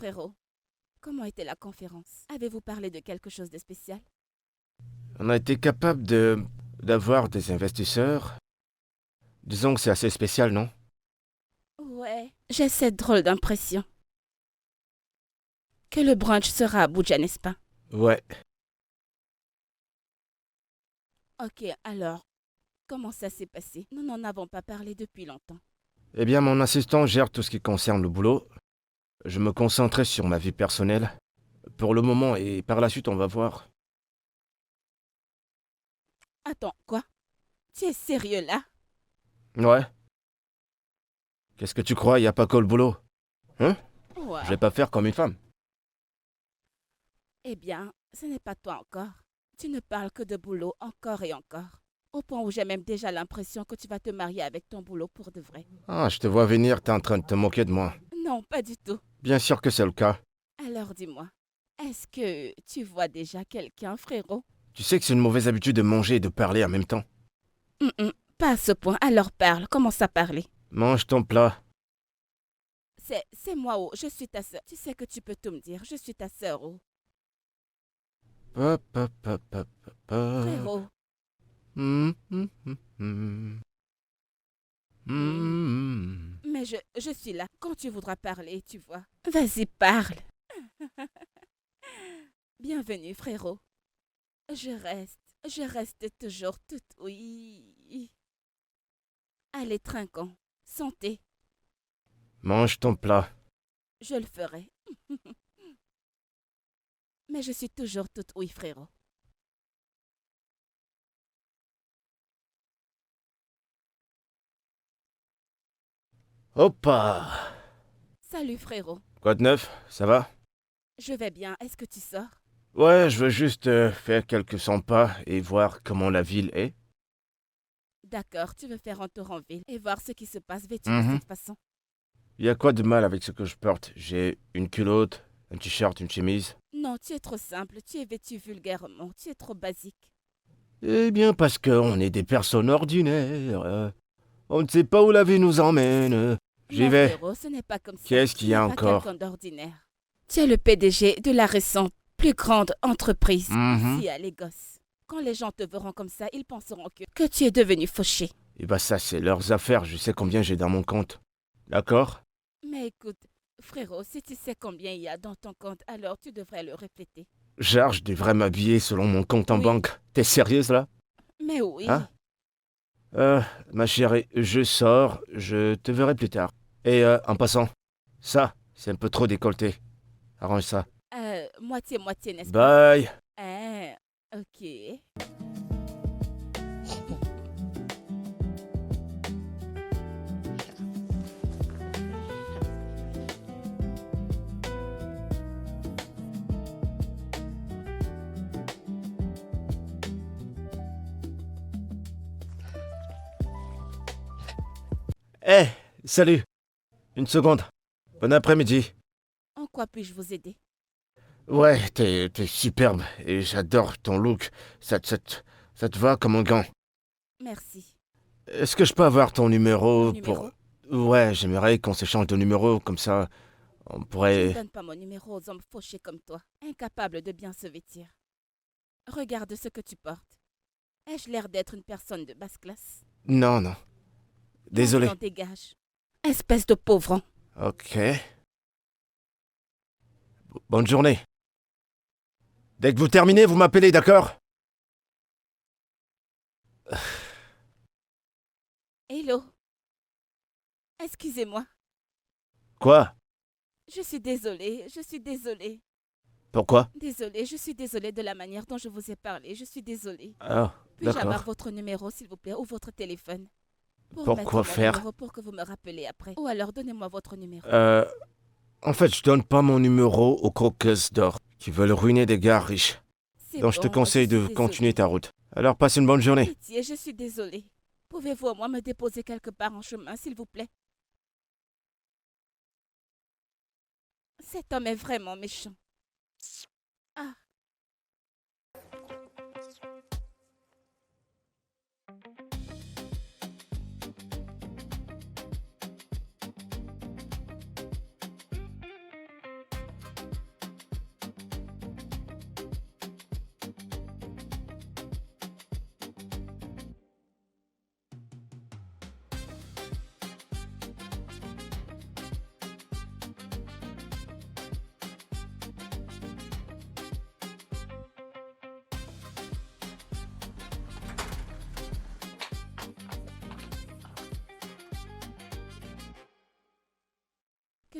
frérot. Comment était la conférence? Avez-vous parlé de quelque chose de spécial? On a été capable d'avoir des investisseurs. Disons que c'est assez spécial, non? Ouais, j'ai cette drôle d'impression. Que le brunch sera à Abuja, n'est-ce pas? Ouais. Ok, alors, comment ça s'est passé? Nous n'en avons pas parlé depuis longtemps. Eh bien, mon assistant gère tout ce qui concerne le boulot. Je me concentrais sur ma vie personnelle. Pour le moment, et par la suite, on va voir. Attends, quoi? Tu es sérieux là? Ouais. Qu'est-ce que tu crois, y a pas que le boulot? Hein? Je vais Waouh. pas faire comme une femme. Eh bien, ce n'est pas toi encore. Tu ne parles que de boulot encore et encore. Au point où j'ai même déjà l'impression que tu vas te marier avec ton boulot pour de vrai. Ah, je te vois venir, t'es en train de te moquer de moi. Non, pas du tout. Bien sûr que c'est le cas. Alors dis-moi, est-ce que tu vois déjà quelqu'un, frérot? Tu sais que c'est une mauvaise habitude de manger et de parler en même temps. Pas à ce point. Alors parle, commence à parler. Mange ton plat. C'est moi, oh, je suis ta sœur. Tu sais que tu peux tout me dire, je suis ta sœur, oh. Pa, pa, pa, pa, pa, pa. Frérot. Hmm. Hmm, Hmm. mais je suis là quand tu voudras parler, tu vois. Vas-y, parle. Bienvenue, frérot. Je reste toujours toute oui. Allez, trinquons. Santé, Mange ton plat. je le ferai. Mais je suis toujours toute oui, frérot. Hoppa! Salut, frérot. Quoi de neuf? Ça va? Je vais bien. Est-ce que tu sors? Ouais, je veux juste faire quelques 100 pas et voir comment la ville est. D'accord, tu veux faire un tour en ville et voir ce qui se passe vêtu de Mhm. cette façon. Y a quoi de mal avec ce que je porte? J'ai une culotte, un t-shirt, une chemise. Non, tu es trop simple, tu es vêtu vulgairement, tu es trop basique. Eh bien, parce qu'on est des personnes ordinaires. On ne sait pas où la vie nous emmène. J'y Non, vais. frérot, ce n'est pas comme ça. Qu'est-ce Tu qu'il y n'es a pas quelqu'un encore? d'ordinaire. Tu es le PDG de la récente plus grande entreprise Mhm. ici à Lagos. Quand les gens te verront comme ça, ils penseront que tu es devenu fauché. Et bah ça, c'est leurs affaires. Je sais combien j'ai dans mon compte. D'accord? Mais écoute, frérot, si tu sais combien il y a dans ton compte, alors tu devrais le refléter. Genre, je devrais m'habiller selon mon compte en Oui, banque. T'es sérieuse là? mais Hein? oui. Ma chérie, je sors. Je te verrai plus tard. Et en passant, ça, c'est un peu trop décolleté. Arrange ça. Moitié-moitié, n'est-ce pas? Bye! Ah, ok. Eh, salut! Une seconde. Bon après-midi. En quoi puis-je vous aider? Ouais, t'es superbe et j'adore ton look. Ça te va comme un gant. Merci. Est-ce que je peux avoir ton Mon numéro pour... numéro? Ouais, j'aimerais qu'on s'échange de numéro, comme ça, on Je ne pourrait... donne pas mon numéro aux hommes fauchés comme toi, incapables de bien se vêtir. Regarde ce que tu portes. Ai-je l'air d'être une personne de basse classe? Non, non. Désolé. Maintenant dégage. Espèce de pauvron. Ok. Bonne journée. Dès que vous terminez, vous m'appelez, d'accord? Hello. Excusez-moi. Quoi? Je suis désolée, je suis désolée. Pourquoi? Désolée, je suis désolée de la manière dont je vous ai parlé. Je suis désolée. Ah, Puis-je avoir d'accord. votre numéro, s'il vous plaît, ou votre téléphone? Pour Pourquoi mettre mon faire? numéro pour que vous me rappelez après. Ou alors donnez-moi votre numéro. Euh... En fait, je donne pas mon numéro aux croqueuses d'or qui veulent ruiner des gars riches. C'est Donc je te bon, je conseille suis de continuer désolée. ta route. Alors passe une bonne journée. Pitié, je suis désolée. Pouvez-vous au moins me déposer quelque part en chemin, s'il vous plaît? Cet homme est vraiment méchant. Ah,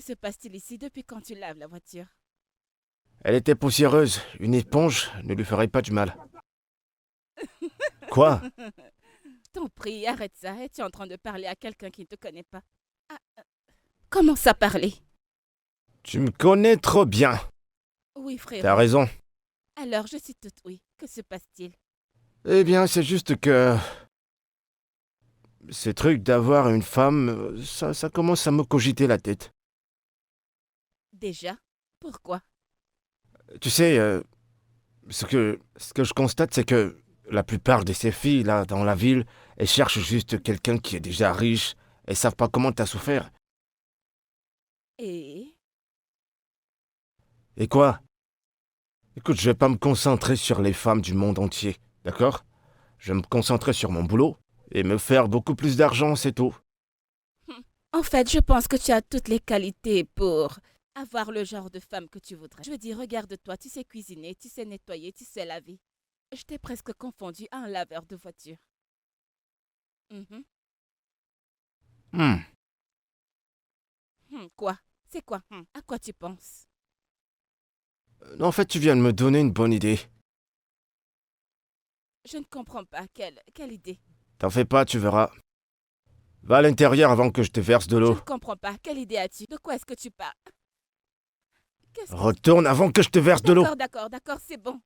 Que se passe-t-il ici depuis quand tu laves la voiture? Elle était poussiéreuse. Une éponge ne lui ferait pas du mal. Quoi? Je t'en prie, arrête ça. Es-tu en train de parler à quelqu'un qui ne te connaît pas? Ah, commence à parler. Tu me connais trop bien. Oui, frère. T'as raison. Alors, je suis toute oui. Que se passe-t-il? Eh bien, c'est juste que... Ces trucs d'avoir une femme, ça commence à me cogiter la tête. Déjà? Pourquoi? Tu sais, ce que je constate, c'est que la plupart de ces filles, là, dans la ville, elles cherchent juste quelqu'un qui est déjà riche. Elles savent pas comment t'as souffert. Et Et quoi? Écoute, je vais pas me concentrer sur les femmes du monde entier, d'accord? Je vais me concentrer sur mon boulot et me faire beaucoup plus d'argent, c'est tout. En fait, je pense que tu as toutes les qualités pour avoir le genre de femme que tu voudrais. Je veux dire, regarde-toi, tu sais cuisiner, tu sais nettoyer, tu sais laver. Je t'ai presque confondu à un laveur de voiture. Mhm. Quoi? C'est quoi? À quoi tu penses? En fait, tu viens de me donner une bonne idée. Je ne comprends pas. Quelle idée? T'en fais pas, tu verras. Va à l'intérieur avant que je te verse de Je l'eau. ne comprends pas. Quelle idée as-tu? De quoi est-ce que tu parles? Qu'est-ce que... Retourne avant que je te verse de l'eau. D'accord, c'est bon.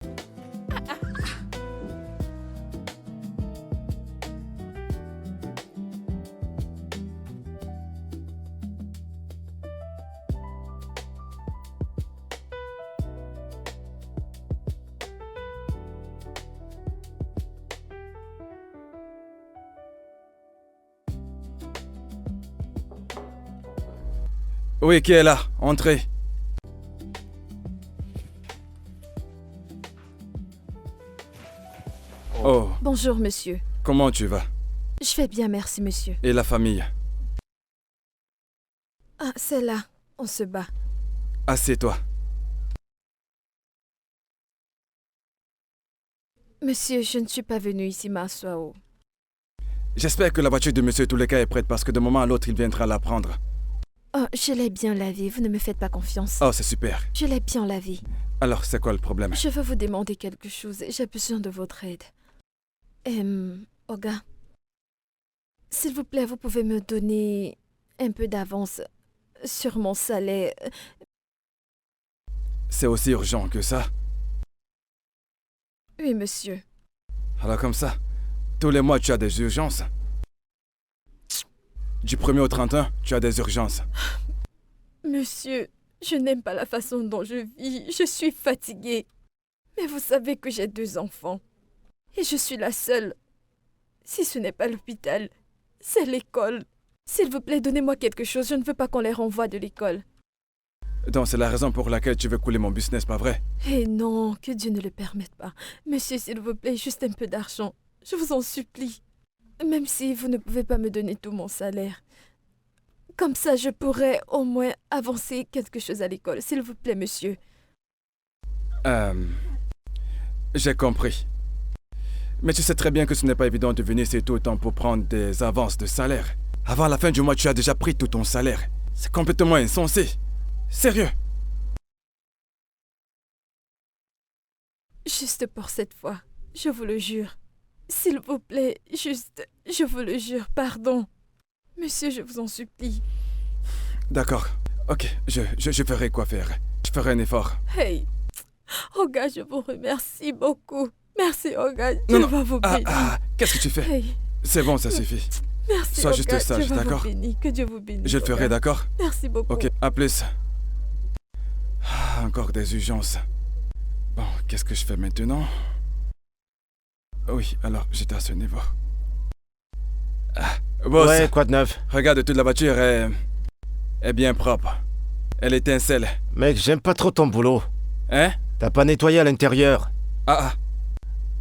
Oui, qui est là? Entrez. Oh, Bonjour, monsieur. comment tu vas? Je vais bien, merci, monsieur. Et la famille? Ah, c'est là. On se bat. Assieds-toi. Monsieur, je ne suis pas venu ici m'asseoir. J'espère que la voiture de monsieur Touleka est prête parce que d'un moment à l'autre, il viendra la prendre. Oh, je l'ai bien lavée. Vous ne me faites pas confiance. Oh, c'est super. Je l'ai bien lavée. Alors, c'est quoi le problème? Je veux vous demander quelque chose. J'ai besoin de votre aide. Oga, s'il vous plaît, vous pouvez me donner un peu d'avance sur mon salaire. C'est aussi urgent que ça? Oui, monsieur. Alors comme ça, tous les mois, tu as des urgences? Du 1er au 31, tu as des urgences. Monsieur, je n'aime pas la façon dont je vis. Je suis fatiguée. Mais vous savez que j'ai 2 enfants. Et je suis la seule. Si ce n'est pas l'hôpital, c'est l'école. S'il vous plaît, donnez-moi quelque chose. Je ne veux pas qu'on les renvoie de l'école. Donc c'est la raison pour laquelle tu veux couler mon business, pas vrai? Eh non, que Dieu ne le permette pas. Monsieur, s'il vous plaît, juste un peu d'argent. Je vous en supplie. Même si vous ne pouvez pas me donner tout mon salaire. Comme ça, je pourrais au moins avancer quelque chose à l'école. S'il vous plaît, monsieur. J'ai compris. Mais tu sais très bien que ce n'est pas évident de venir ici tout le temps pour prendre des avances de salaire. Avant la fin du mois, tu as déjà pris tout ton salaire. C'est complètement insensé. Sérieux. Juste pour cette fois, je vous le jure. S'il vous plaît, juste, je vous le jure, pardon. Monsieur, je vous en supplie. D'accord. Ok, je ferai quoi faire. Je ferai un effort. Hey, Oga, je vous remercie beaucoup. Merci, Oga. Non, Dieu non. va vous bénir. Qu'est-ce que tu fais? Hey, C'est bon, ça suffit. merci, Sois Oga. juste sage, Dieu va d'accord? vous bénir. Que Dieu vous bénisse. Je le ferai, Oga. d'accord? Merci beaucoup. Ok, à plus. Encore des urgences. Bon, qu'est-ce que je fais maintenant? Oui, alors j'étais à ce niveau. Boss, Ouais, quoi de neuf? regarde, toute la voiture est bien propre. Elle étincelle. Mec, j'aime pas trop ton boulot. Hein? T'as pas nettoyé à l'intérieur. Ah.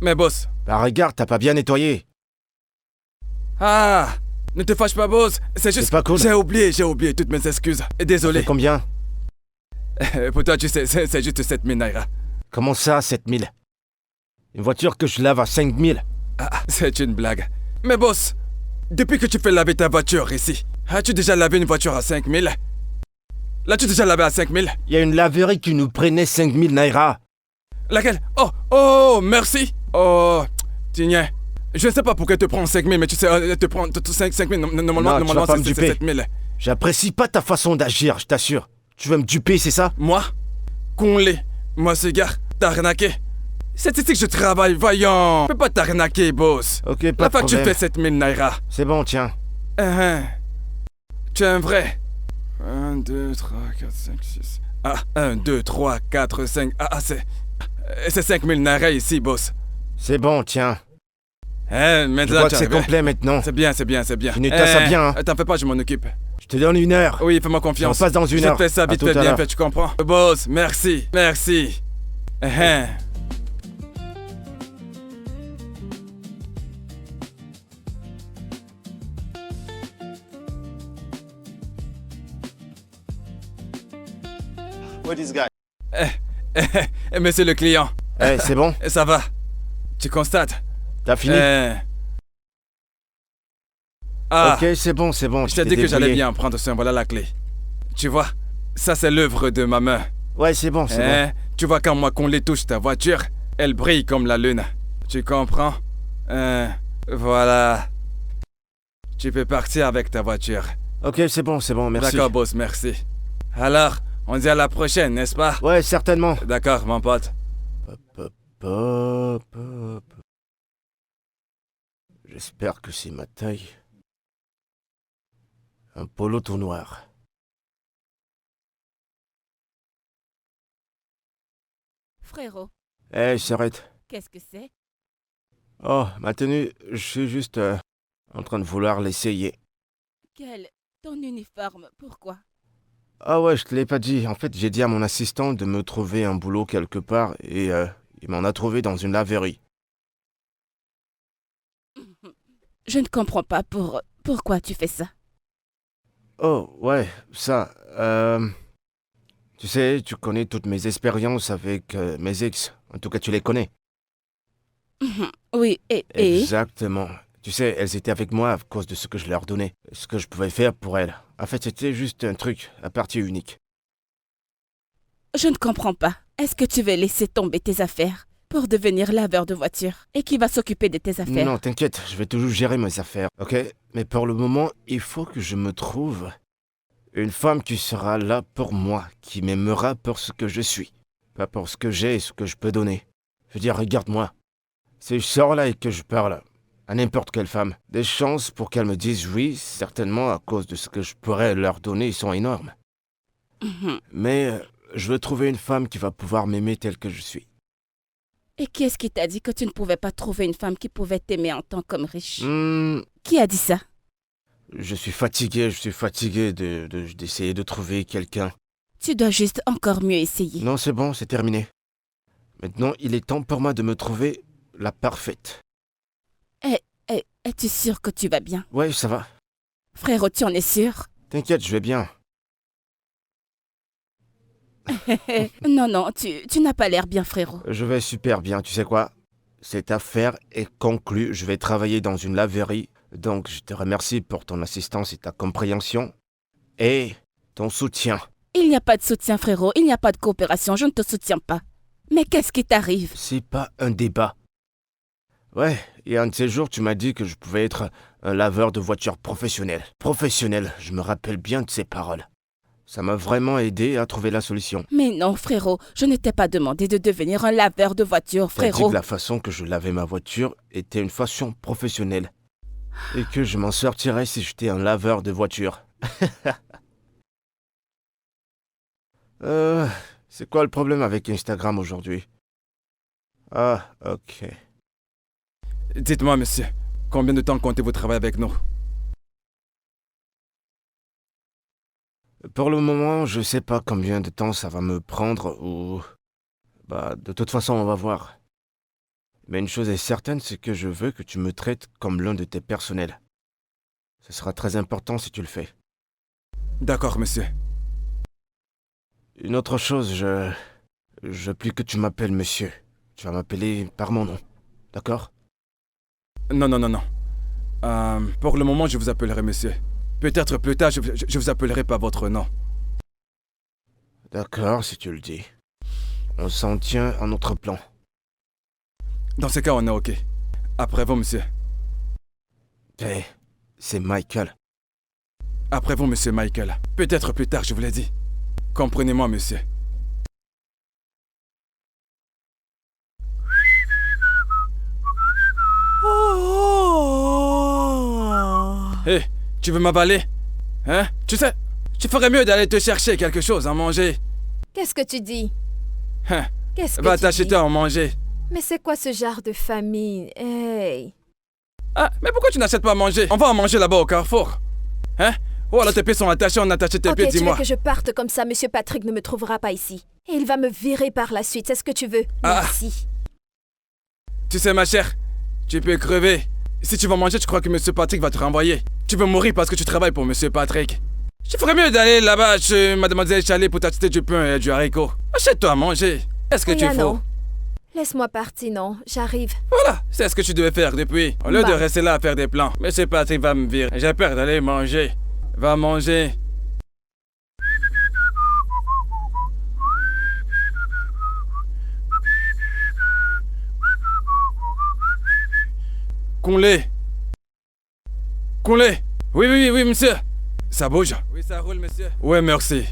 Mais boss. Bah regarde, t'as pas bien nettoyé. Ah! Ne te fâche pas, boss. C'est juste... C'est pas cool. J'ai oublié toutes mes excuses. Désolé. C'est combien? Pour toi, tu sais, c'est juste 7000 naira. Comment ça, 7000? Une voiture que je lave à 5000. C'est une blague. Mais boss, depuis que tu fais laver ta voiture ici, as-tu déjà lavé une voiture à 5000? L'as-tu déjà lavé à 5000? Il y a une laverie qui nous prenait 5000 naira. Laquelle? Oh, merci. Oh, tiens. Je ne sais pas pourquoi elle te prend 5000, mais tu sais, elle te prend 5000. Normalement, pas me c'est duper. 7000. J'apprécie pas ta façon d'agir, je t'assure. Tu veux me duper, c'est ça? Moi? Conlé. Moi, ce gars, t'as arnaqué. C'est ici que je travaille, voyons. Je peux pas t'arnaquer, boss. Ok, pas La de facture problème. fait 7000 naira. C'est bon, tiens. Tu es un vrai. 1, 2, 3, 4, 5, 6. Ah, 1, 2, 3, 4, 5. Ah, c'est 5000 naira ici, boss. C'est bon, tiens. Hein, Je maintenant vois tu que c'est arrives. complet maintenant. C'est bien. Finis-toi ça bien, hein. T'en fais pas, je m'en occupe. Je te donne 1 heure. Oui, fais-moi confiance. On passe dans 1 heure. Je fais ça À vite tout fait, à bien l'heure. fait, tu comprends? Boss, merci. What is guy? Monsieur le client, Eh, c'est bon? ça va? Tu constates? T'as fini? Ah, Ok, c'est bon. je t'ai dit que j'allais bien prendre soin, voilà la clé. Tu vois, ça c'est l'œuvre de ma main. Ouais, c'est bon. Tu vois, quand moi qu'on les touche ta voiture, elle brille comme la lune. Tu comprends? Voilà. Tu peux partir avec ta voiture. Ok, c'est bon, merci. D'accord, boss, merci. Alors, on se dit à la prochaine, n'est-ce pas? Ouais, certainement. D'accord, mon pote. J'espère que c'est ma taille. Un polo tout noir. Frérot, Eh, s'arrête. qu'est-ce que c'est? Oh, ma tenue, je suis juste en train de vouloir l'essayer. Quel? Ton uniforme, pourquoi? Ah ouais, je te l'ai pas dit. En fait, j'ai dit à mon assistant de me trouver un boulot quelque part et il m'en a trouvé dans une laverie. Je ne comprends pas pourquoi tu fais ça. Oh, ouais, ça. Tu sais, tu connais toutes mes expériences avec mes ex. En tout cas, tu les connais. Oui, et? Exactement. Tu sais, elles étaient avec moi à cause de ce que je leur donnais, ce que je pouvais faire pour elles. En fait, c'était juste un truc, à partie unique. Je ne comprends pas. Est-ce que tu veux laisser tomber tes affaires pour devenir laveur de voiture? Et qui va s'occuper de tes affaires? Non, t'inquiète, je vais toujours gérer mes affaires, ok? Mais pour le moment, il faut que je me trouve une femme qui sera là pour moi, qui m'aimera pour ce que je suis, pas pour ce que j'ai et ce que je peux donner. Je veux dire, regarde-moi. Si je sors là et que je parle à n'importe quelle femme, des chances pour qu'elle me dise oui, certainement à cause de ce que je pourrais leur donner, sont énormes. Mais je veux trouver une femme qui va pouvoir m'aimer tel que je suis. Et qui est-ce qui t'a dit que tu ne pouvais pas trouver une femme qui pouvait t'aimer en tant qu'homme riche? Qui a dit ça? Je suis fatigué d'essayer de trouver quelqu'un. Tu dois juste encore mieux essayer. Non, c'est bon, c'est terminé. Maintenant, il est temps pour moi de me trouver la parfaite. Es-tu sûr que tu vas bien? Ouais, ça va. Frérot, tu en es sûr? T'inquiète, je vais bien. Non, tu n'as pas l'air bien, frérot. Je vais super bien, tu sais quoi? Cette affaire est conclue, je vais travailler dans une laverie. Donc, je te remercie pour ton assistance et ta compréhension. Et ton soutien. Il n'y a pas de soutien, frérot. Il n'y a pas de coopération. Je ne te soutiens pas. Mais qu'est-ce qui t'arrive? C'est pas un débat. Ouais, et un de ces jours, tu m'as dit que je pouvais être un laveur de voitures professionnel. Professionnel, je me rappelle bien de ces paroles. Ça m'a vraiment aidé à trouver la solution. Mais non, frérot, je ne t'ai pas demandé de devenir un laveur de voitures, T'as dit frérot. que la façon que je lavais ma voiture était une façon professionnelle. Et que je m'en sortirais si j'étais un laveur de voitures. C'est quoi le problème avec Instagram aujourd'hui? Ah, ok. Dites-moi, monsieur, combien de temps comptez-vous travailler avec nous? Pour le moment, je sais pas combien de temps ça va me prendre ou... de toute façon, on va voir. Mais une chose est certaine, c'est que je veux que tu me traites comme l'un de tes personnels. Ce sera très important si tu le fais. D'accord, monsieur. Une autre chose, je veux plus que tu m'appelles monsieur. Tu vas m'appeler par mon nom. D'accord? Non. Pour le moment, je vous appellerai monsieur. Peut-être plus tard, je vous appellerai par votre nom. D'accord, si tu le dis. On s'en tient à notre plan. Dans ce cas, on est OK. Après vous, monsieur. Hé, c'est Michael. Après vous, monsieur Michael. Peut-être plus tard, je vous l'ai dit. Comprenez-moi, monsieur. Hé, tu veux m'avaler? Hein? Tu sais, tu ferais mieux d'aller te chercher quelque chose à manger. Qu'est-ce que tu dis? Hein? Qu'est-ce que Va tu t'acheter dis? à manger. Mais c'est quoi ce genre de famille? Hey! Ah, mais pourquoi tu n'achètes pas à manger? On va en manger là-bas au carrefour. Hein? Oh, alors tes pieds sont attachés, on a attaché tes Ok, pieds, tu veux dis-moi. que je parte comme ça, Monsieur Patrick ne me trouvera pas ici. Et il va me virer par la suite, c'est ce que tu veux? Ah. Merci. Tu sais, ma chère, tu peux crever. Si tu vas manger, tu crois que Monsieur Patrick va te renvoyer. Tu veux mourir parce que tu travailles pour Monsieur Patrick. Tu ferais mieux d'aller là-bas chez Mademoiselle Chalet pour t'acheter du pain et du haricot. Achète-toi à manger. Est-ce que tu Rien, fous? non. Laisse-moi partir, non. J'arrive. Voilà, c'est ce que tu devais faire depuis. Au lieu de Bah. rester là à faire des plans. Monsieur Patrick va me virer. J'ai peur d'aller manger. Va manger. Qu'on-les. Qu'on-les. Oui, monsieur. Ça bouge. Oui, ça roule, monsieur. Ouais, merci.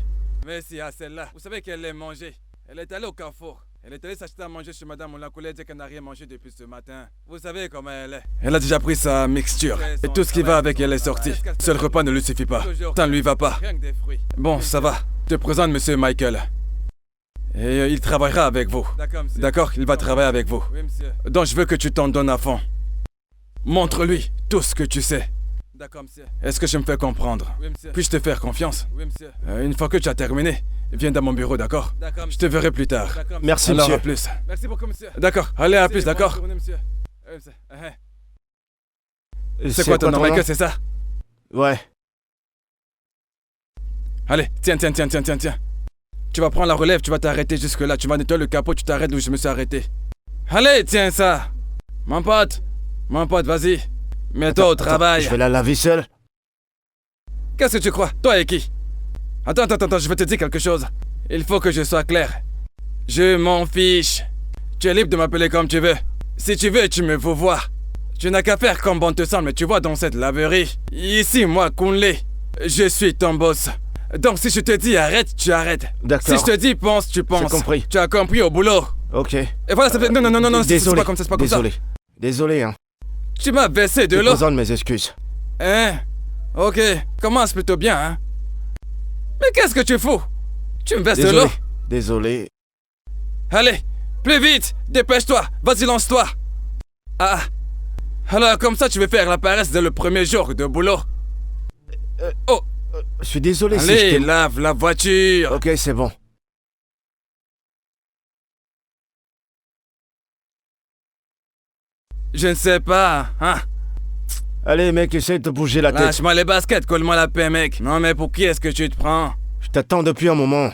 Merci à celle-là. Vous savez qu'elle est mangée. Elle est allée au carrefour. Elle est allée s'acheter à manger chez madame. On l'a collé, dit qu'elle n'a rien mangé depuis ce matin. Vous savez comment elle est. Elle a déjà pris sa mixture. Et tout ce qui va avec elle est sorti. Seul repas ne lui suffit pas. Ça ne lui va pas. Bon, ça va. Je te présente monsieur Michael. Et il travaillera avec vous. D'accord, il va travailler avec vous. Donc je veux que tu t'en donnes à fond. Montre-lui tout ce que tu sais. Est-ce que je me fais comprendre? Puis-je te faire confiance? Une fois que tu as terminé, viens dans mon bureau, d'accord? Je te verrai plus tard. Merci, Alors, monsieur. à plus. Merci beaucoup, monsieur. D'accord, allez, à plus, d'accord? C'est quoi ton nom, Michael, c'est ça? Ouais. Allez, tiens. Tu vas prendre la relève, tu vas t'arrêter jusque là. Tu vas nettoyer le capot, tu t'arrêtes où je me suis arrêté. Allez, tiens ça. Mon pote, vas-y. Mets-toi au travail. Je vais la laver seul. Qu'est-ce que tu crois? Toi et qui? Attends, je vais te dire quelque chose. Il faut que je sois clair. Je m'en fiche. Tu es libre de m'appeler comme tu veux. Si tu veux, tu me veux voir. Tu n'as qu'à faire comme bon te semble, mais tu vois dans cette laverie. Ici, moi, Kunle, je suis ton boss. Donc si je te dis arrête, tu arrêtes. D'accord. Si je te dis pense, tu penses. J'ai compris. Tu as compris au boulot. Ok. Et voilà, ça fait... Non, c'est pas comme ça, c'est pas comme ça. Désolé, hein. Tu m'as versé de Je l'eau. présente mes excuses. Hein? Ok, commence plutôt bien, hein? Mais qu'est-ce que tu fous? Tu me verses de l'eau? Désolé. Allez, plus vite, dépêche-toi, vas-y lance-toi. Ah, alors comme ça tu veux faire la paresse dès le premier jour de boulot. Oh, Je suis désolé si je allez, t'ai... lave la voiture. Ok, c'est bon. Je ne sais pas, hein? Allez, mec, essaye de bouger la tête. Lâche-moi les baskets, colle-moi la paix, mec. Non mais pour qui est-ce que tu te prends? Je t'attends depuis un moment.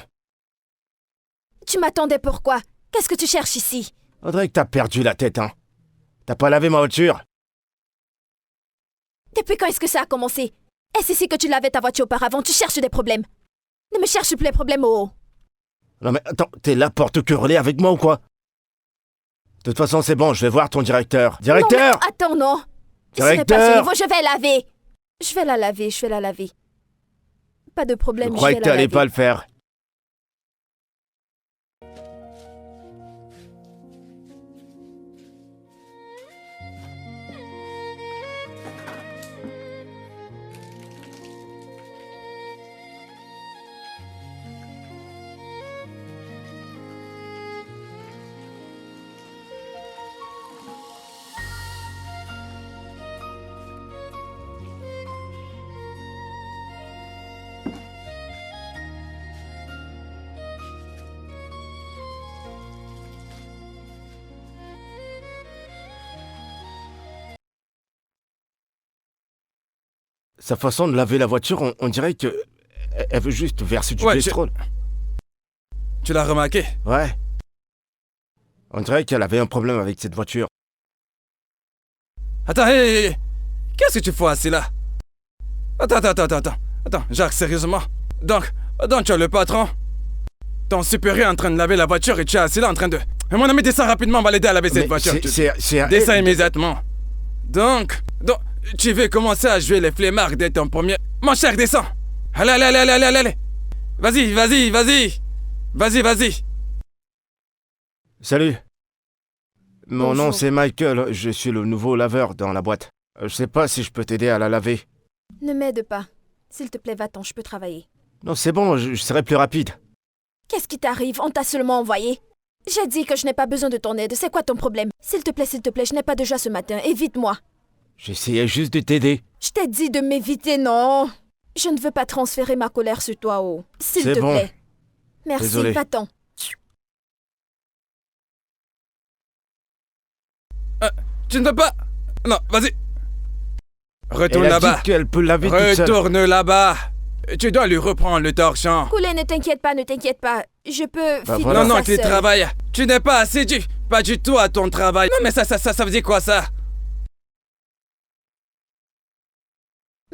Tu m'attendais pourquoi? Qu'est-ce que tu cherches ici? On dirait que t'as perdu la tête, hein. T'as pas lavé ma voiture? Depuis quand est-ce que ça a commencé? Est-ce ici que tu lavais ta voiture auparavant? Tu cherches des problèmes. Ne me cherche plus les problèmes, oh. Non mais attends, t'es là pour te quereller avec moi ou quoi? De toute façon, c'est bon, je vais voir ton directeur. Directeur! Non, mais attends, non. Ce n'est Directeur! pas ce niveau, je vais laver. Je vais la laver. Pas de Je problème, croyais je que vais la t'allais laver. pas le faire. Sa façon de laver la voiture, on dirait que... Elle veut juste verser du Ouais, pétrole. Tu l'as remarqué? Ouais. On dirait qu'elle avait un problème avec cette voiture. Attends, hé, qu'est-ce que tu fais assis là? Attends, Jacques, sérieusement? Donc tu es le patron? Ton supérieur est en train de laver la voiture et tu es assis là en train de... Mon ami, descends rapidement, on va l'aider à laver cette voiture. C'est à Descends elle. immédiatement. Donc, tu veux commencer à jouer les flemmards dès ton premier... Mon cher, descends. Allez. Vas-y. Salut. Mon nom Bonjour. c'est Michael, je suis le nouveau laveur dans la boîte. Je sais pas si je peux t'aider à la laver. Ne m'aide pas. S'il te plaît, va-t'en, je peux travailler. Non, c'est bon, je serai plus rapide. Qu'est-ce qui t'arrive? On t'a seulement envoyé. J'ai dit que je n'ai pas besoin de ton aide. C'est quoi ton problème? S'il te plaît, je n'ai pas de joie ce matin. Évite-moi. J'essayais juste de t'aider. Je t'ai dit de m'éviter, non? Je ne veux pas transférer ma colère sur toi, oh. S'il C'est te bon. plaît. Merci, Désolé. va-t'en. Tu ne peux pas... Non, vas-y. Retourne Elle a là-bas. dit qu'elle peut laver toute seule. Retourne là-bas. Tu dois lui reprendre le torchon. Coulé, ne t'inquiète pas. Je peux Bah finir voilà. Non, ça qu'il seule. travaille. Tu n'es pas assidu. Pas du tout à ton travail. Non, mais ça veut dire quoi, ça?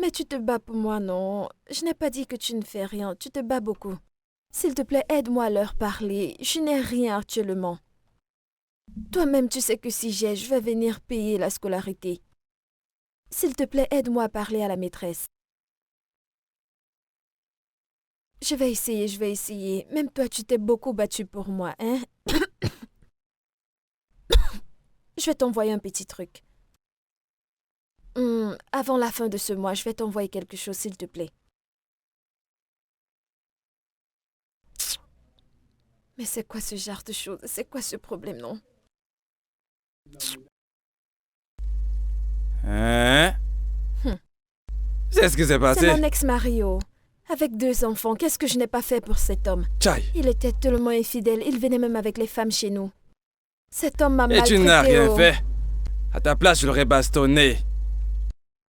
Mais tu te bats pour moi, non? Je n'ai pas dit que tu ne fais rien. Tu te bats beaucoup. S'il te plaît, aide-moi à leur parler. Je n'ai rien actuellement. Toi-même, tu sais que si je vais venir payer la scolarité. S'il te plaît, aide-moi à parler à la maîtresse. Je vais essayer. Même toi, tu t'es beaucoup battu pour moi, hein? Je vais t'envoyer un petit truc. Avant la fin de ce mois, je vais t'envoyer quelque chose, s'il te plaît. Mais c'est quoi ce genre de choses? C'est quoi ce problème, non? Hein? C'est ce qui s'est C'est passé. mon ex-mari, oh. Avec 2 enfants, qu'est-ce que je n'ai pas fait pour cet homme? Tchaï. Il était tellement infidèle, il venait même avec les femmes chez nous. Cet homme m'a Et maltraité, tu n'as rien oh. fait. À ta place, je l'aurais bastonné.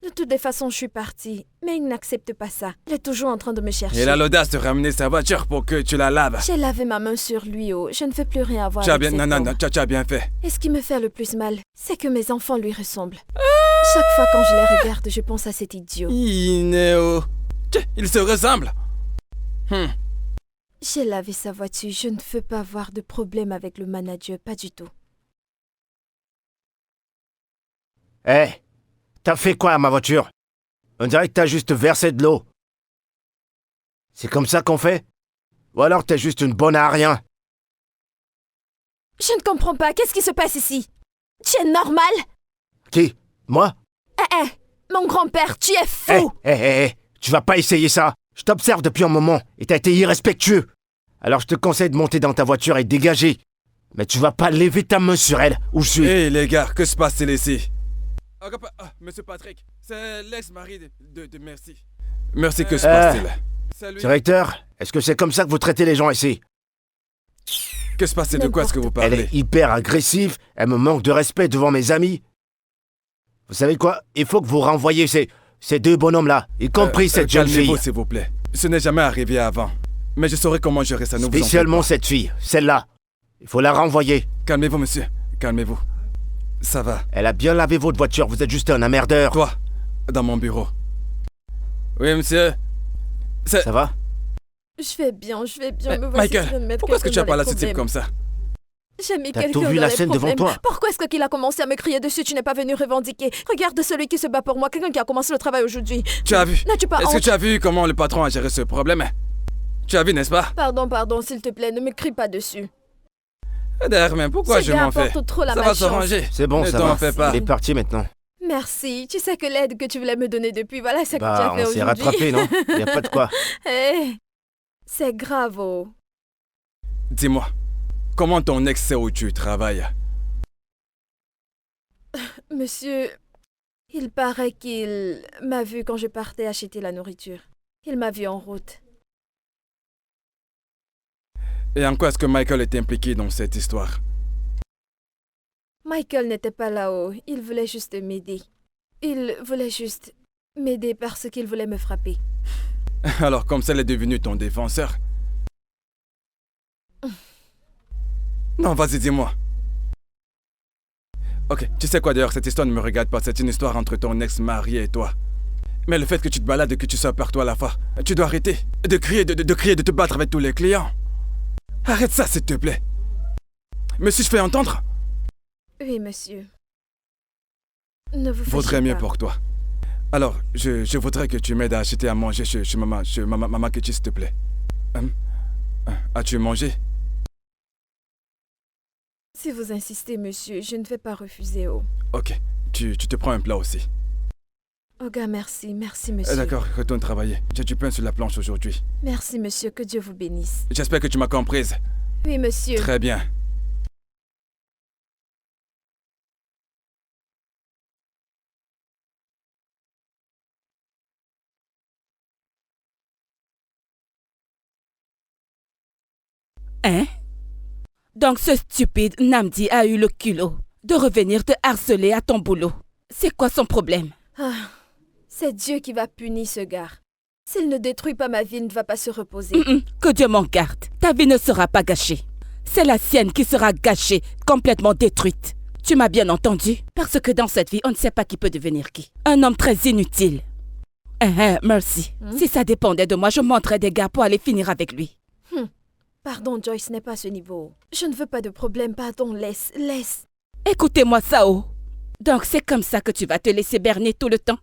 De toutes les façons, je suis partie. Mais il n'accepte pas ça. Il est toujours en train de me chercher. Il a l'audace de ramener sa voiture pour que tu la laves. J'ai lavé ma main sur lui, oh. Je ne veux plus rien avoir Tu as avec bien... cet Non, homme. tu as bien fait. Et ce qui me fait le plus mal, c'est que mes enfants lui ressemblent. Chaque fois quand je les regarde, je pense à cet idiot. Inéo. Il se ressemble. J'ai lavé sa voiture, je ne veux pas avoir de problème avec le manager, pas du tout. Hé, t'as fait quoi à ma voiture? On dirait que t'as juste versé de l'eau. C'est comme ça qu'on fait? Ou alors t'es juste une bonne à rien? Je ne comprends pas, qu'est-ce qui se passe ici? Tu es normal? Qui? Moi? Mon grand-père, tu es fou! Tu vas pas essayer ça. Je t'observe depuis un moment et t'as été irrespectueux. Alors je te conseille de monter dans ta voiture et de dégager. Mais tu vas pas lever ta main sur elle, où je suis. Hé les gars, que se passe-t-il ici? Monsieur Patrick, c'est l'ex-mari de Merci. Merci, que se passe-t-il? Salut. Directeur, est-ce que c'est comme ça que vous traitez les gens ici? Que se passe-t-il? De quoi est-ce que vous Elle parlez? est hyper agressive, elle me manque de respect devant mes amis. Vous savez quoi? Il faut que vous renvoyiez ces 2 bonhommes-là, y compris cette jeune fille. Calmez-vous, s'il vous plaît. Ce n'est jamais arrivé avant. Mais je saurai comment gérer ça. Ne vous en faites Spécialement pas. cette fille, celle-là. Il faut la renvoyer. Calmez-vous, monsieur. Calmez-vous. Ça va. Elle a bien lavé votre voiture, vous êtes juste un emmerdeur. Toi, dans mon bureau. Oui, monsieur. Ça va? Je vais bien, me voici en train de Michael, mettre pourquoi est-ce que tu quelqu'un as parlé à dans ce les type comme ça? J'ai mis T'as quelqu'un tout vu dans la les scène devant problèmes. toi. Pourquoi est-ce qu'il a commencé à me crier dessus? Tu n'es pas venu revendiquer. Regarde celui qui se bat pour moi, quelqu'un qui a commencé le travail aujourd'hui. Tu as vu? N'as-tu pas Est-ce que honte? tu as vu comment le patron a géré ce problème? Tu as vu, n'est-ce pas? Pardon, s'il te plaît, ne me crie pas dessus. D'ailleurs, même pourquoi Ce je gars m'en fais? apporte trop la Ça va malchance. s'arranger. C'est bon, Ne ça t'en va. fais pas. Il est parti maintenant. Merci. Tu sais que l'aide que tu voulais me donner depuis, voilà ce que tu Bah, as fait on s'est aujourd'hui. rattrapé, non? Y a pas de quoi. Eh, c'est grave, oh. Dis-moi, comment ton ex sait où tu travailles? Monsieur, il paraît qu'il m'a vu quand je partais acheter la nourriture. Il m'a vu en route. Et en quoi est-ce que Michael est impliqué dans cette histoire? Michael n'était pas là-haut. Il voulait juste m'aider. Il voulait juste m'aider parce qu'il voulait me frapper. Alors, comme ça, elle est devenue ton défenseur? Non, vas-y, dis-moi. Ok, tu sais quoi d'ailleurs, cette histoire ne me regarde pas. C'est une histoire entre ton ex-mari et toi. Mais le fait que tu te balades et que tu sois partout à la fois, tu dois arrêter de crier, de te battre avec tous les clients. Arrête ça, s'il te plaît. Me suis-je fait entendre? Oui, monsieur. Ne vous fâchez Vaudrait mieux pas. pour toi. Alors, je voudrais que tu m'aides à acheter à manger chez Maman Ketchi, s'il te plaît. As-tu mangé? Si vous insistez, monsieur, je ne vais pas refuser, oh. Ok, tu te prends un plat aussi. Oh gars, merci, merci, monsieur. D'accord, retourne travailler. J'ai du pain sur la planche aujourd'hui. Merci, monsieur, que Dieu vous bénisse. J'espère que tu m'as comprise. Oui, monsieur. Très bien. Hein? Donc ce stupide Namdi a eu le culot de revenir te harceler à ton boulot. C'est quoi son problème? Ah, c'est Dieu qui va punir ce gars. S'il ne détruit pas ma vie, il ne va pas se reposer. Que Dieu m'en garde. Ta vie ne sera pas gâchée. C'est la sienne qui sera gâchée, complètement détruite. Tu m'as bien entendu? Parce que dans cette vie, on ne sait pas qui peut devenir qui. Un homme très inutile. Merci. Si ça dépendait de moi, je monterais des gars pour aller finir avec lui. Pardon, Joyce, ce n'est pas à ce niveau. Je ne veux pas de problème, pardon, laisse. Écoutez-moi, Sao. Donc c'est comme ça que tu vas te laisser berner tout le temps?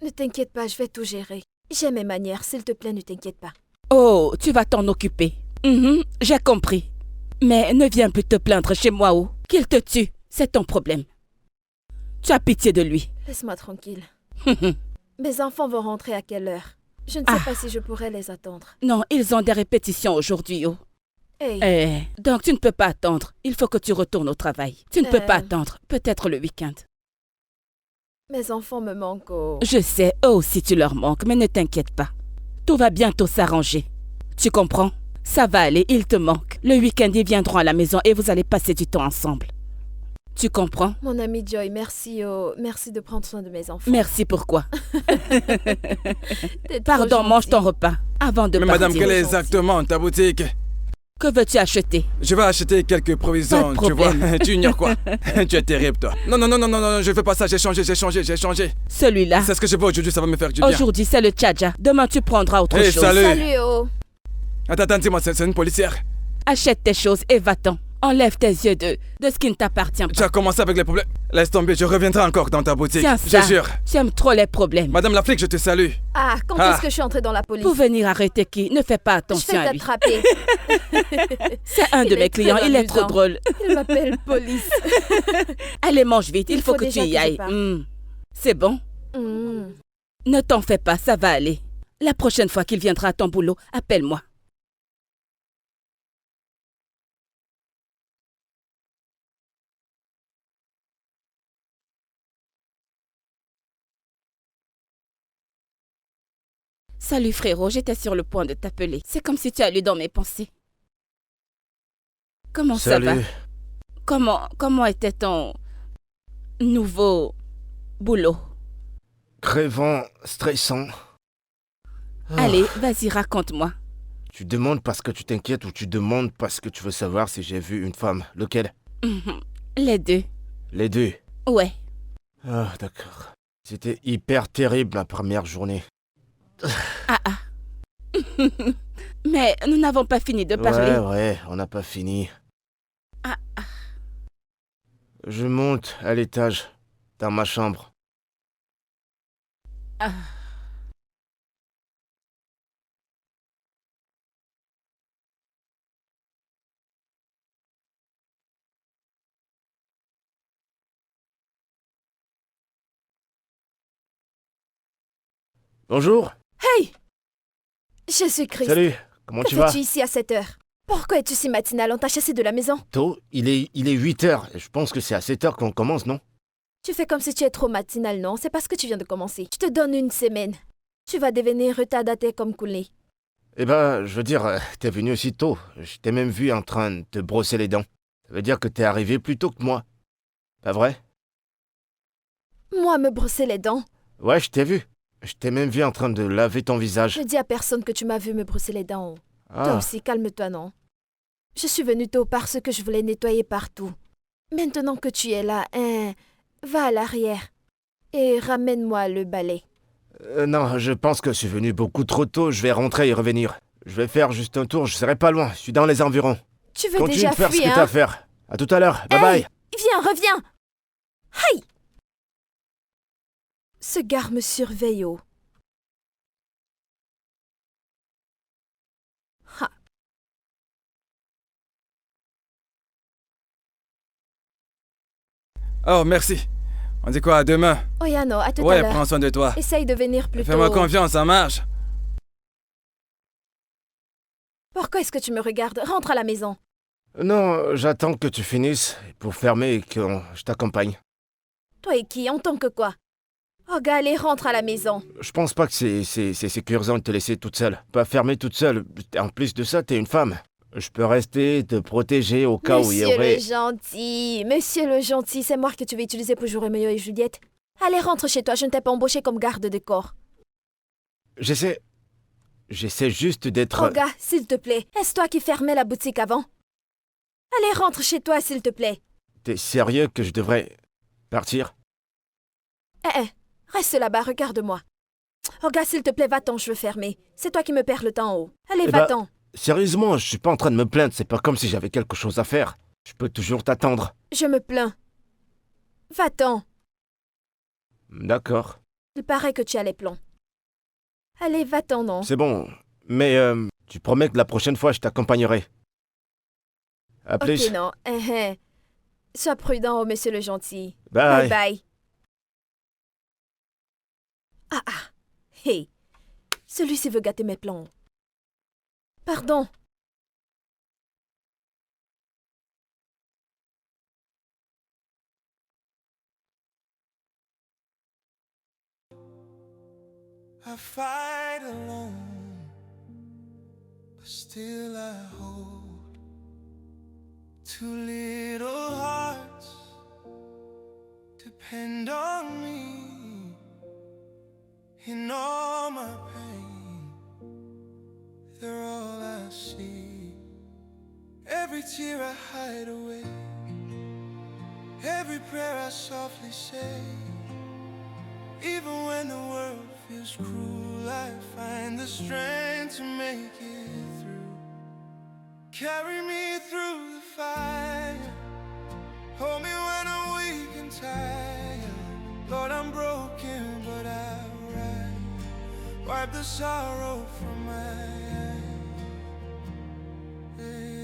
Ne t'inquiète pas, je vais tout gérer. J'ai mes manières, s'il te plaît, ne t'inquiète pas. Oh, tu vas t'en occuper. J'ai compris. Mais ne viens plus te plaindre chez moi, oh. Qu'il te tue, c'est ton problème. Tu as pitié de lui. Laisse-moi tranquille. Mes enfants vont rentrer à quelle heure? Je ne sais pas si je pourrais les attendre. Non, ils ont des répétitions aujourd'hui, oh. Hey, Donc tu ne peux pas attendre. Il faut que tu retournes au travail. Tu ne peux pas attendre. Peut-être le week-end. mes enfants me manquent, oh. Je sais, eux aussi tu leur manques, mais ne t'inquiète pas. Tout va bientôt s'arranger. Tu comprends? Ça va aller, ils te manquent. Le week-end, ils viendront à la maison et vous allez passer du temps ensemble. Tu comprends? Mon ami Joy, merci, oh. Merci de prendre soin de mes enfants. Merci pourquoi? T'es trop Pardon, mange gentil. ton repas avant de Mais partir. madame, quelle est gentil. exactement ta boutique? Que veux-tu acheter? Je vais acheter quelques provisions, Pas de tu vois. problème. Tu ignores quoi? Tu es terrible, toi. Non, je fais pas ça, j'ai changé. Celui-là. C'est ce que je veux aujourd'hui, ça va me faire du bien. Aujourd'hui, c'est le tcha-tcha. Demain, tu prendras autre Hey, chose. salut. Salut, oh. Attends, dis-moi, c'est une policière. Achète tes choses et va-t'en. Enlève tes yeux de ce qui ne t'appartient Tu pas. as commencé avec les problèmes. Laisse tomber, je reviendrai encore dans ta boutique. Tiens Je ça. jure. Tu aimes trop les problèmes. Madame la flic, je te salue. Ah, quand Ah. est-ce que je suis entrée dans la police? Pour venir arrêter qui? Ne fais pas Je attention vais à lui. t'attraper. C'est un de Il mes est très clients, il est trop amusant. drôle. Il m'appelle police. Allez, mange vite, il Il faut faut que tu déjà y que je ailles. parte. C'est bon? Ne t'en fais pas, ça va aller. La prochaine fois qu'il viendra à ton boulot, appelle-moi. Salut frérot, j'étais sur le point de t'appeler. C'est comme si tu as lu dans mes pensées. Comment ça va? Salut. Comment était ton nouveau boulot? Crevant, stressant. Ah. Allez, vas-y, raconte-moi. Tu demandes parce que tu t'inquiètes ou tu demandes parce que tu veux savoir si j'ai vu une femme. Lequel? Les deux. Les deux. Ouais. Ah, d'accord. C'était hyper terrible la première journée. Mais nous n'avons pas fini de parler. Ouais, on n'a pas fini. Ah, Je monte à l'étage, dans ma chambre. ah. Bonjour. Hey! Jésus-Christ. Salut. Comment Que tu vas? fais-tu ici à cette heure? Pourquoi es-tu si matinal? On t'a chassé de la maison? Tôt, il est 8 heures. Je pense que c'est à 7 heures qu'on commence, non? Tu fais comme si tu es trop matinal, non? C'est parce que tu viens de commencer. Je te donne une semaine. Tu vas devenir retardataire comme coulé. Eh ben, je veux dire, t'es venu aussi tôt. Je t'ai même vu en train de te brosser les dents. Ça veut dire que t'es arrivé plus tôt que moi. Pas vrai? Moi, me brosser les dents? Ouais, je t'ai vu. Je t'ai même vu en train de laver ton visage. Je dis à personne que tu m'as vu me brosser les dents. Toi Ah, aussi, calme-toi, non? Je suis venue tôt parce que je voulais nettoyer partout. Maintenant que tu es là, va à l'arrière et ramène-moi le balai. Non, je pense que je suis venu beaucoup trop tôt, je vais rentrer et revenir. Je vais faire juste un tour, je serai pas loin, je suis dans les environs. Tu veux Continue déjà de faire ce que fuir, t'as à hein? faire. À tout à l'heure, bye Hey, bye. viens, reviens. Aïe! Ce gars me surveille, oh. Ha. Oh, merci. On dit quoi, à demain? Oyano, à tout à Ouais, l'heure. prends soin de toi. Essaye de venir plus Fais-moi tôt. confiance, ça marche. Pourquoi est-ce que tu me regardes? Rentre à la maison. Non, j'attends que tu finisses pour fermer et que je t'accompagne. Toi et qui? En tant que quoi? Oh, gars, allez, rentre à la maison. Je pense pas que c'est sécurisant de te laisser toute seule. Pas fermée toute seule. En plus de ça, t'es une femme. Je peux rester, te protéger au cas où il y Monsieur aurait... le gentil, monsieur le gentil, c'est moi que tu vas utiliser pour jouer Roméo et Juliette. Allez, rentre chez toi, je ne t'ai pas embauché comme garde de corps. J'essaie juste d'être... Oh, gars, s'il te plaît, est-ce toi qui fermais la boutique avant? Allez, rentre chez toi, s'il te plaît. T'es sérieux que je devrais partir? Reste là-bas, regarde-moi. Oh, gars, s'il te plaît, va-t'en, je veux fermer. C'est toi qui me perds le temps en haut. Allez, Eh ben, va-t'en. Sérieusement, je suis pas en train de me plaindre, c'est pas comme si j'avais quelque chose à faire. Je peux toujours t'attendre. Je me plains. Va-t'en. D'accord. Il paraît que tu as les plombs. Allez, va-t'en, non? C'est bon. Mais tu promets que la prochaine fois, je t'accompagnerai. À plus. Ok, non. Sois prudent, oh, monsieur le gentil. Bye. Bye bye. Ah. Hey. Celui-ci veut gâter mes plans. Pardon. I fight alone, but still I hold two little hearts. Depend on me in all my pain. They're all I see. Every tear I hide away, every prayer I softly say. Even when the world feels cruel, I find the strength to make it through. Carry me through the fire, hold me when I'm weak and tired. Lord, I'm broken, but I'll rise. Wipe the sorrow from my eyes. Yeah.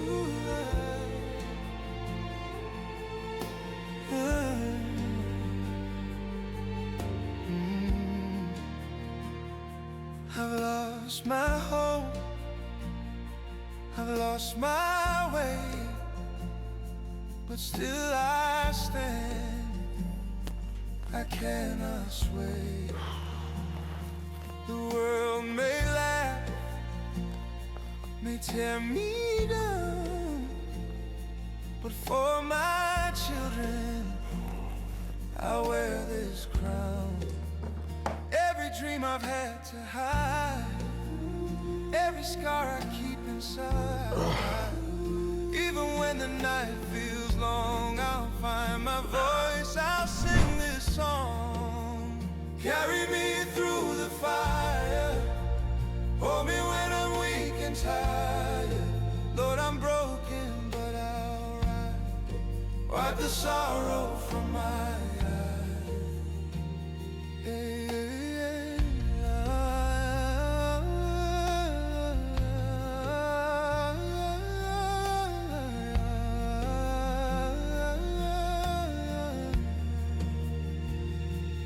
Ooh, I've lost my hope, I've lost my way, but still I stand, I cannot sway. The world may laugh, may tear me down, but for my children, I'll wear this crown. Every dream I've had to hide, every scar I keep inside. Even when the night feels long, I'll find my voice, I'll sing this song. Carry me through the fire, hold me when I'm weak and tired. Lord, I'm broken, but I'll rise. Wipe the sorrow from my eyes. Yeah.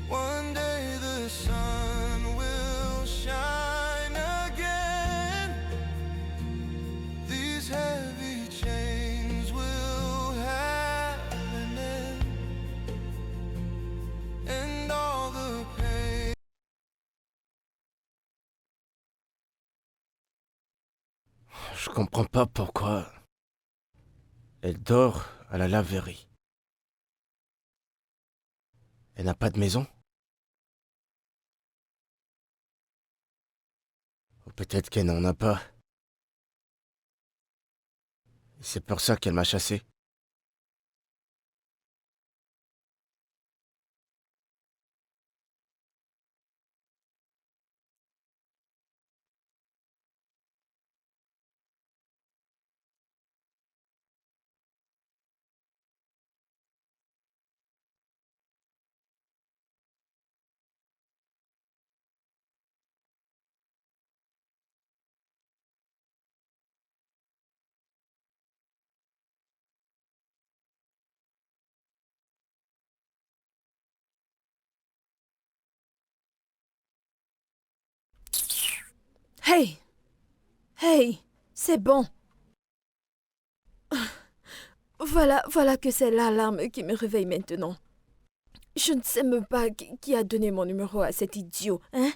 One day the sun will shine again. These heavy chains will have an end, and all the pain. Je comprends pas pourquoi... Elle dort à la laverie. Elle n'a pas de maison? Ou peut-être qu'elle n'en a pas. C'est pour ça qu'elle m'a chassé. Hey! Hey! C'est bon. Voilà que c'est l'alarme qui me réveille maintenant. Je ne sais même pas qui a donné mon numéro à cet idiot, hein?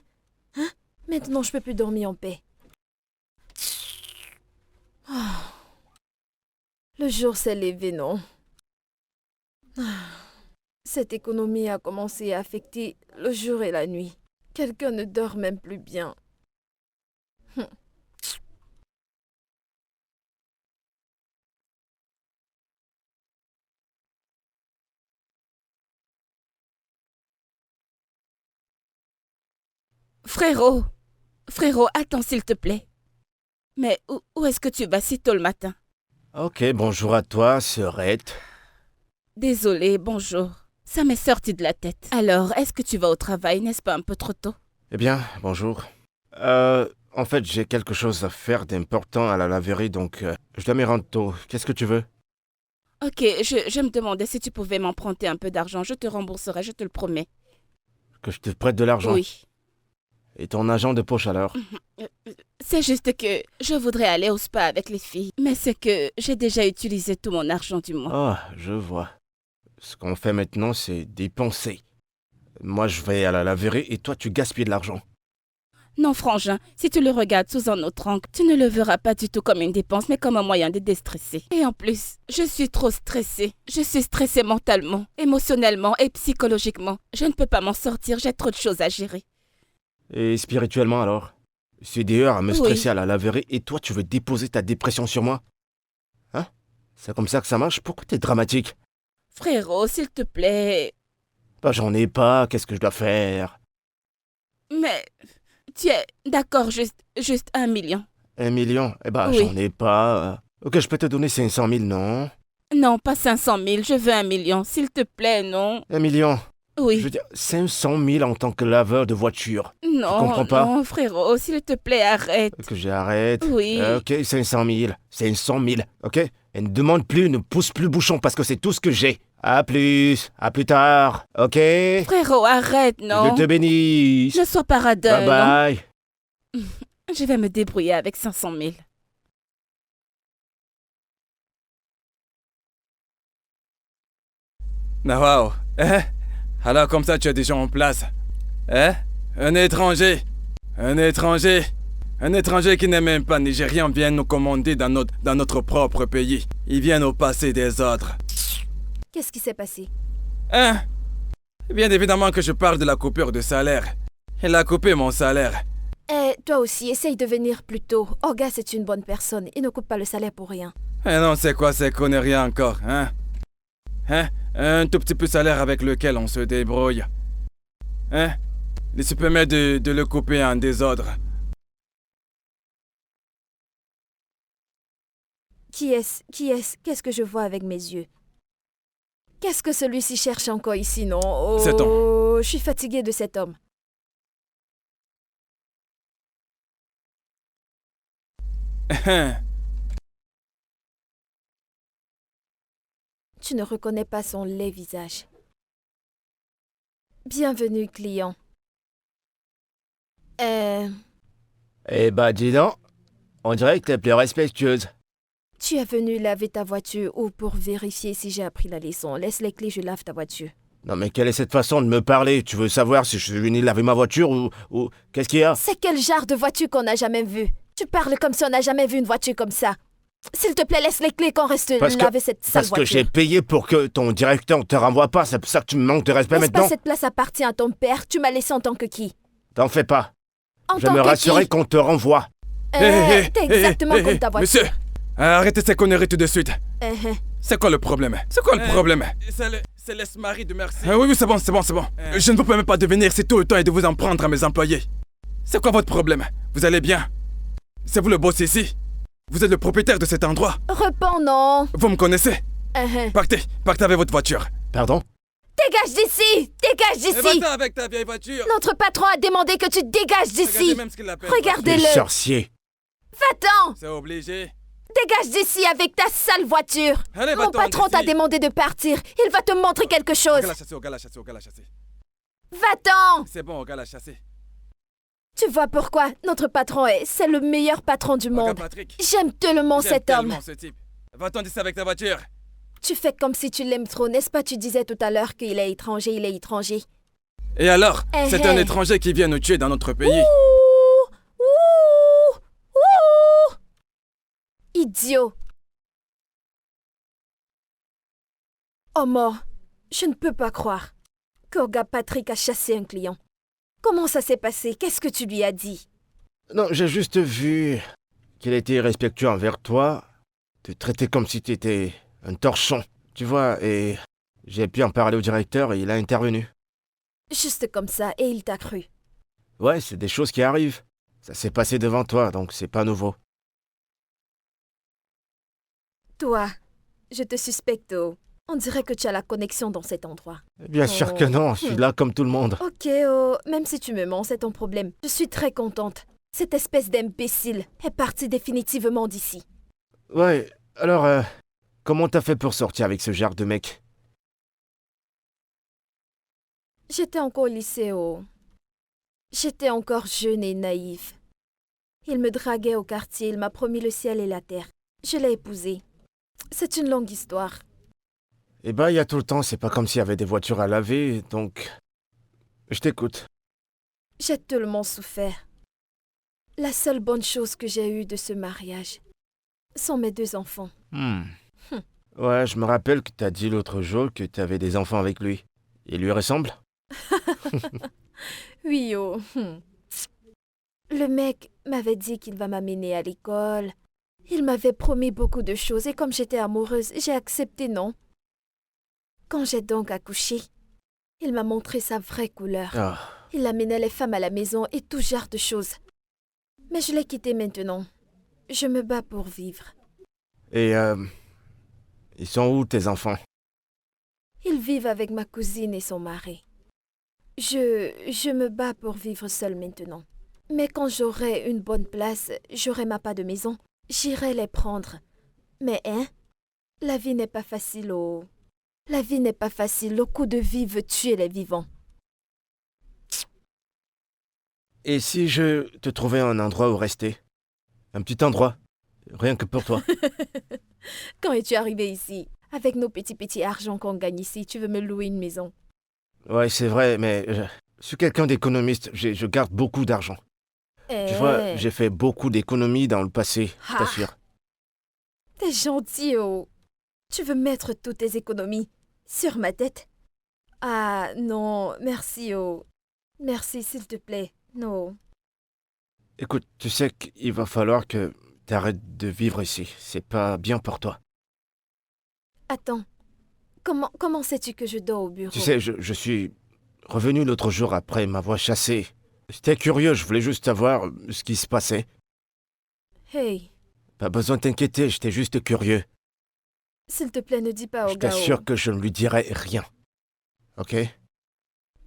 Maintenant, je peux plus dormir en paix. Le jour s'est levé, non? Cette économie a commencé à affecter le jour et la nuit. Quelqu'un ne dort même plus bien. Frérot, attends s'il te plaît. Mais où est-ce que tu vas si tôt le matin? Ok, bonjour à toi, sœurette. Désolée, bonjour. Ça m'est sorti de la tête. Alors, est-ce que tu vas au travail, n'est-ce pas un peu trop tôt? Eh bien, bonjour. En fait, j'ai quelque chose à faire d'important à la laverie, donc je dois m'y rendre tôt. Qu'est-ce que tu veux? Ok, je me demandais si tu pouvais m'emprunter un peu d'argent. Je te rembourserai, je te le promets. Que je te prête de l'argent? Oui. Et ton agent de poche alors? C'est juste que je voudrais aller au spa avec les filles. Mais c'est que j'ai déjà utilisé tout mon argent du mois. Oh, je vois. Ce qu'on fait maintenant, c'est dépenser. Moi, je vais à la laverie et toi, tu gaspilles de l'argent. Non, frangin, si tu le regardes sous un autre angle, tu ne le verras pas du tout comme une dépense, mais comme un moyen de déstresser. Et en plus, je suis trop stressée. Je suis stressée mentalement, émotionnellement et psychologiquement. Je ne peux pas m'en sortir, j'ai trop de choses à gérer. Et spirituellement alors? C'est des heures à me stresser Oui. à la laverie et toi, tu veux déposer ta dépression sur moi? Hein? C'est comme ça que ça marche? Pourquoi t'es dramatique? Frérot, s'il te plaît. Bah, j'en ai pas, qu'est-ce que je dois faire? Mais tu es d'accord, juste 1 million. 1 million? Eh bah, Oui. j'en ai pas. Ok, je peux te donner 500 000, non? Non, pas 500 000, je veux 1 million. S'il te plaît, non. 1 million? Oui. Je veux dire, 500 000 en tant que laveur de voiture. Non, comprends pas? non, frérot, s'il te plaît, arrête. Que j'arrête? Oui. Ok, 500 000. 500 000, ok? Et ne demande plus, ne pousse plus le bouchon parce que c'est tout ce que j'ai. À plus tard, ok? Frérot, arrête, non. Je te bénisse. Ne sois pas radin, Bye bye. non. Je vais me débrouiller avec 500 000. Ah, wow. Alors comme ça, tu as des gens en place. Un étranger. Un étranger. Un étranger qui n'est même pas nigérien vient nous commander dans notre propre pays. Il vient nous passer des ordres. Qu'est-ce qui s'est passé? Bien évidemment que je parle de la coupure de salaire. Il a coupé mon salaire. Toi aussi, essaye de venir plus tôt. Orga, c'est une bonne personne. Il ne coupe pas le salaire pour rien. Non, c'est quoi ces conneries encore, hein? Un tout petit peu salaire avec lequel on se débrouille. Il se permet de le couper en désordre. Qui est-ce? Qu'est-ce que je vois avec mes yeux? Qu'est-ce que celui-ci cherche encore ici, non? Oh, Cet homme. je suis fatiguée de cet homme. Tu ne reconnais pas son laid visage. Bienvenue, client. Eh bah, dis donc. On dirait que t'es plus respectueuse. Tu es venu laver ta voiture ou pour vérifier si j'ai appris la leçon. Laisse les clés, je lave ta voiture. Non mais quelle est cette façon de me parler? Tu veux savoir si je suis venu laver ma voiture ou... Qu'est-ce qu'il y a? C'est quel genre de voiture qu'on n'a jamais vu? Tu parles comme si on n'a jamais vu une voiture comme ça. S'il te plaît, laisse les clés qu'on reste laver cette sale Parce voiture. que j'ai payé pour que ton directeur te renvoie pas. C'est pour ça que tu me manques de respect N'est-ce maintenant? pas cette place appartient à ton père? Tu m'as laissé en tant que qui? T'en fais pas. En Je tant me que rassurer qui? qu'on te renvoie. T'es exactement comme ta voiture. Monsieur, arrêtez ces conneries tout de suite. C'est quoi le problème? C'est quoi le problème? C'est l'esmari de merci. Oui, c'est bon. Je ne vous permets pas de venir ici tout le temps et de vous en prendre à mes employés. C'est quoi votre problème? Vous allez bien? C'est vous le boss ici? Vous êtes le propriétaire de cet endroit? Réponds non. Vous me connaissez? Partez avec votre voiture. Pardon? Dégage d'ici! Dégage d'ici! Va-t'en avec ta vieille voiture. Notre patron a demandé que tu dégages d'ici! Regardez même ce qu'il appelle. Les Regardez-le! sorciers. Va-t'en! C'est obligé. Dégage d'ici avec ta sale voiture! Allez, Mon va-t'en patron t'a d'ici. demandé de partir. Il va te montrer quelque chose. Au gars la chasser. Va-t'en! C'est bon, au gars la chasser. Tu vois pourquoi notre patron c'est le meilleur patron du Regarde monde. Patrick. J'aime tellement J'aime cet homme. tellement ce type. Va-t'en d'ici avec ta voiture. Tu fais comme si tu l'aimes trop, n'est-ce pas? Tu disais tout à l'heure qu'il est étranger, il est étranger. Et alors, Eh, c'est eh. un étranger qui vient nous tuer dans notre pays. Ouh, ouh, ouh. Idiot. Oh mort, je ne peux pas croire qu'Orga Patrick a chassé un client. Comment ça s'est passé? Qu'est-ce que tu lui as dit? Non, j'ai juste vu qu'il était irrespectueux envers toi, te traiter comme si t'étais un torchon, tu vois, et j'ai pu en parler au directeur et il a intervenu. Juste comme ça, et il t'a cru. Ouais, c'est des choses qui arrivent. Ça s'est passé devant toi, donc c'est pas nouveau. Toi, je te suspecte. Oh. On dirait que tu as la connexion dans cet endroit. Bien sûr que non, je suis là comme tout le monde. Ok, oh, même si tu me mens, c'est ton problème. Je suis très contente. Cette espèce d'imbécile est partie définitivement d'ici. Ouais, alors, comment t'as fait pour sortir avec ce genre de mec? J'étais encore au lycée, oh. J'étais encore jeune et naïve. Il me draguait au quartier, il m'a promis le ciel et la terre. Je l'ai épousé. C'est une longue histoire. Eh ben, il y a tout le temps, c'est pas comme s'il y avait des voitures à laver, donc... Je t'écoute. J'ai tellement souffert. La seule bonne chose que j'ai eue de ce mariage sont mes 2 enfants. Ouais, je me rappelle que t'as dit l'autre jour que t'avais des enfants avec lui. Il lui ressemble? Oui, oh. Le mec m'avait dit qu'il va m'amener à l'école. Il m'avait promis beaucoup de choses et comme j'étais amoureuse, j'ai accepté, non? Quand j'ai donc accouché, il m'a montré sa vraie couleur. Ah, Il amenait les femmes à la maison et tout genre de choses. Mais je l'ai quitté maintenant. Je me bats pour vivre. et ils sont où tes enfants? Ils vivent avec ma cousine et son mari. Je me bats pour vivre seule maintenant. Mais quand j'aurai une bonne place, j'aurai ma part de maison, j'irai les prendre. Mais la vie n'est pas facile, oh. La vie n'est pas facile, le coup de vie veut tuer les vivants. Et si je te trouvais un endroit où rester? Un petit endroit? Rien que pour toi. Quand es-tu arrivé ici? Avec nos petits argents qu'on gagne ici, tu veux me louer une maison? Ouais, c'est vrai, mais je suis quelqu'un d'économiste, je garde beaucoup d'argent. Tu vois, j'ai fait beaucoup d'économies dans le passé, je t'assure. T'es gentil, oh. Tu veux mettre toutes tes économies sur ma tête? Ah non, merci, oh. Merci, s'il te plaît. Non. Écoute, tu sais qu'il va falloir que t'arrêtes de vivre ici. C'est pas bien pour toi. Attends. Comment sais-tu que je dors au bureau? Tu sais, je suis revenu l'autre jour après m'avoir chassé. J'étais curieux, je voulais juste savoir ce qui se passait. Hey, Pas besoin de t'inquiéter, j'étais juste curieux. s'il te plaît, ne dis pas Je au gars. t'assure que je ne lui dirai rien. Ok?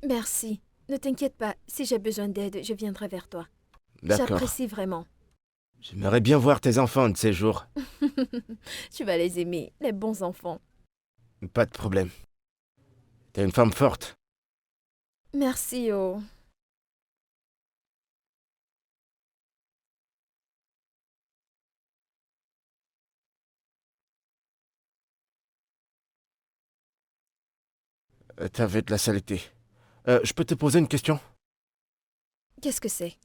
Merci. Ne t'inquiète pas. Si j'ai besoin d'aide, je viendrai vers toi. D'accord. J'apprécie vraiment. J'aimerais bien voir tes enfants un de ces jours. Tu vas les aimer, les bons enfants. Pas de problème. T'es une femme forte. Merci, oh. T'avais de la saleté. Je peux te poser une question? Qu'est-ce que c'est?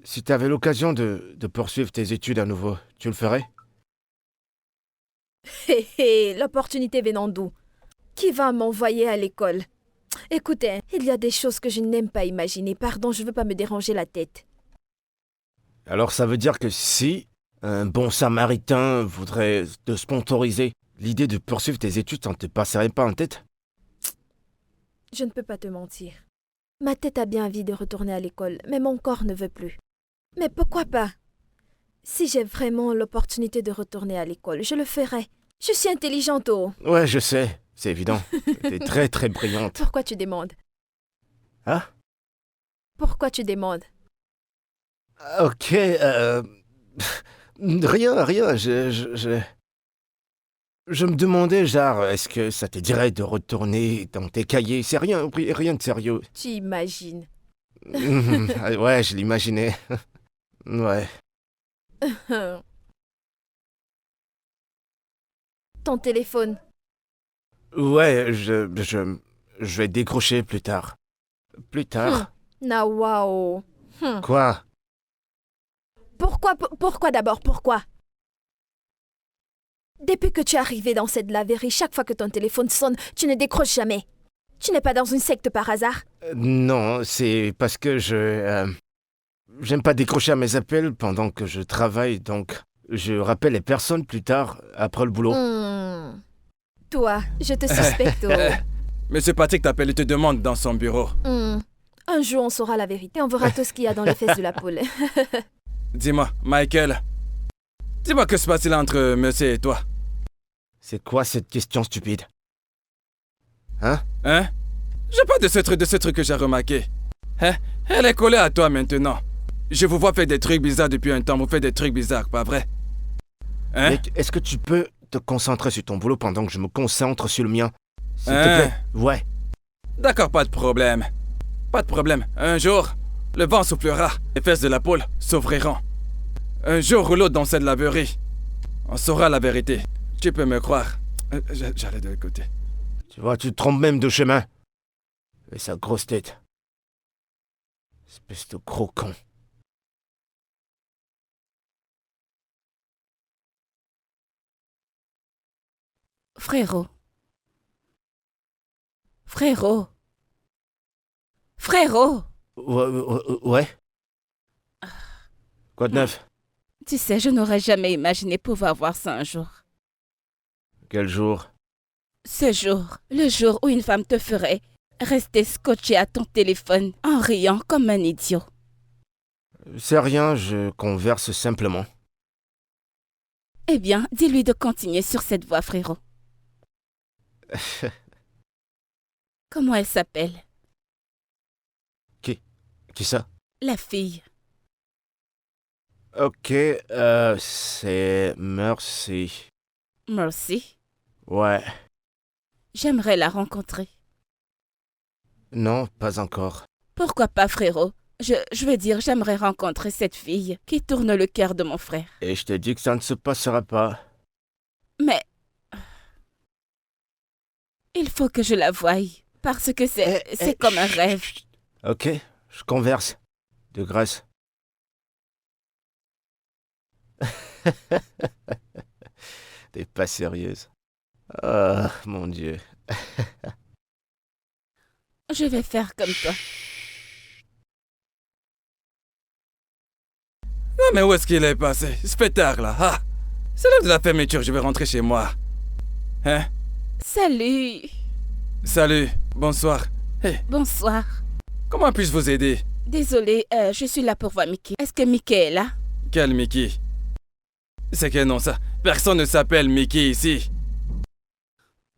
Si t'avais l'occasion de poursuivre tes études à nouveau, tu le ferais? Hé hé, l'opportunité venant d'où? Qui va m'envoyer à l'école? Écoutez, il y a des choses que je n'aime pas imaginer. Pardon, je veux pas me déranger la tête. Alors ça veut dire que si un bon samaritain voudrait te sponsoriser, l'idée de poursuivre tes études, ça ne te passerait pas en tête? Je ne peux pas te mentir. Ma tête a bien envie de retourner à l'école, mais mon corps ne veut plus. Mais pourquoi pas? Si j'ai vraiment l'opportunité de retourner à l'école, je le ferai. Je suis intelligente, oh. Ouais, je sais, c'est évident. T'es très très brillante. Pourquoi tu demandes? Hein? Pourquoi tu demandes? Ok, rien, je me demandais, genre, est-ce que ça te dirait de retourner dans tes cahiers? C'est rien de sérieux. Tu imagines. Ouais, je l'imaginais. Ouais. Ton téléphone. Ouais, je vais décrocher plus tard. Plus tard? Nawao. Quoi? Pourquoi d'abord, pourquoi? Depuis que tu es arrivé dans cette laverie, chaque fois que ton téléphone sonne, tu ne décroches jamais. Tu n'es pas dans une secte par hasard? Non, c'est parce que j'aime pas décrocher à mes appels pendant que je travaille, donc je rappelle les personnes plus tard, après le boulot. Toi, je te suspecte. Monsieur Patrick t'appelle et te demande dans son bureau. Un jour, on saura la vérité. On verra tout ce qu'il y a dans les fesses de la poule. Dis-moi, Michael. Dis-moi que se passe-t-il entre monsieur et toi? C'est quoi cette question stupide? Hein? Je parle de ce truc que j'ai remarqué. Hein? Elle est collée à toi maintenant. Je vous vois faire des trucs bizarres depuis un temps. Vous faites des trucs bizarres, pas vrai? Hein? Mec, est-ce que tu peux te concentrer sur ton boulot pendant que je me concentre sur le mien? S'il te Hein? plaît. Ouais. D'accord, pas de problème. Pas de problème. Un jour, le vent soufflera. Les fesses de la poule s'ouvriront. Un jour ou l'autre dans cette laverie, on saura la vérité. Tu peux me croire. J'allais de l'autre côté. Tu vois, tu te trompes même de chemin. Et sa grosse tête. Espèce de gros con. Frérot. Frérot. Frérot. Ouais. Quoi de neuf? Tu sais, je n'aurais jamais imaginé pouvoir voir ça un jour. Quel jour? Ce jour, le jour où une femme te ferait rester scotché à ton téléphone en riant comme un idiot. C'est rien, je converse simplement. Eh bien, dis-lui de continuer sur cette voie, frérot. Comment elle s'appelle? Qui ça? La fille. Ok, c'est Mercy. Mercy. Ouais. J'aimerais la rencontrer. Non, pas encore. Pourquoi pas, frérot? Je veux dire, j'aimerais rencontrer cette fille qui tourne le cœur de mon frère. Et je te dis que ça ne se passera pas. Mais... il faut que je la voie. Parce que c'est comme un rêve. chut. Ok, je converse. De grâce. T'es pas sérieuse. Ah, mon Dieu. Je vais faire comme toi. Non mais où est-ce qu'il est passé? Il se fait tard là. Ah! C'est l'heure de la fermeture, je vais rentrer chez moi. Hein? Salut. Salut, bonsoir. Hey, Bonsoir. comment puis-je vous aider? Désolée, je suis là pour voir Mickey. Est-ce que Mickey est là? Quel Mickey? C'est quel nom ça? Personne ne s'appelle Mickey ici.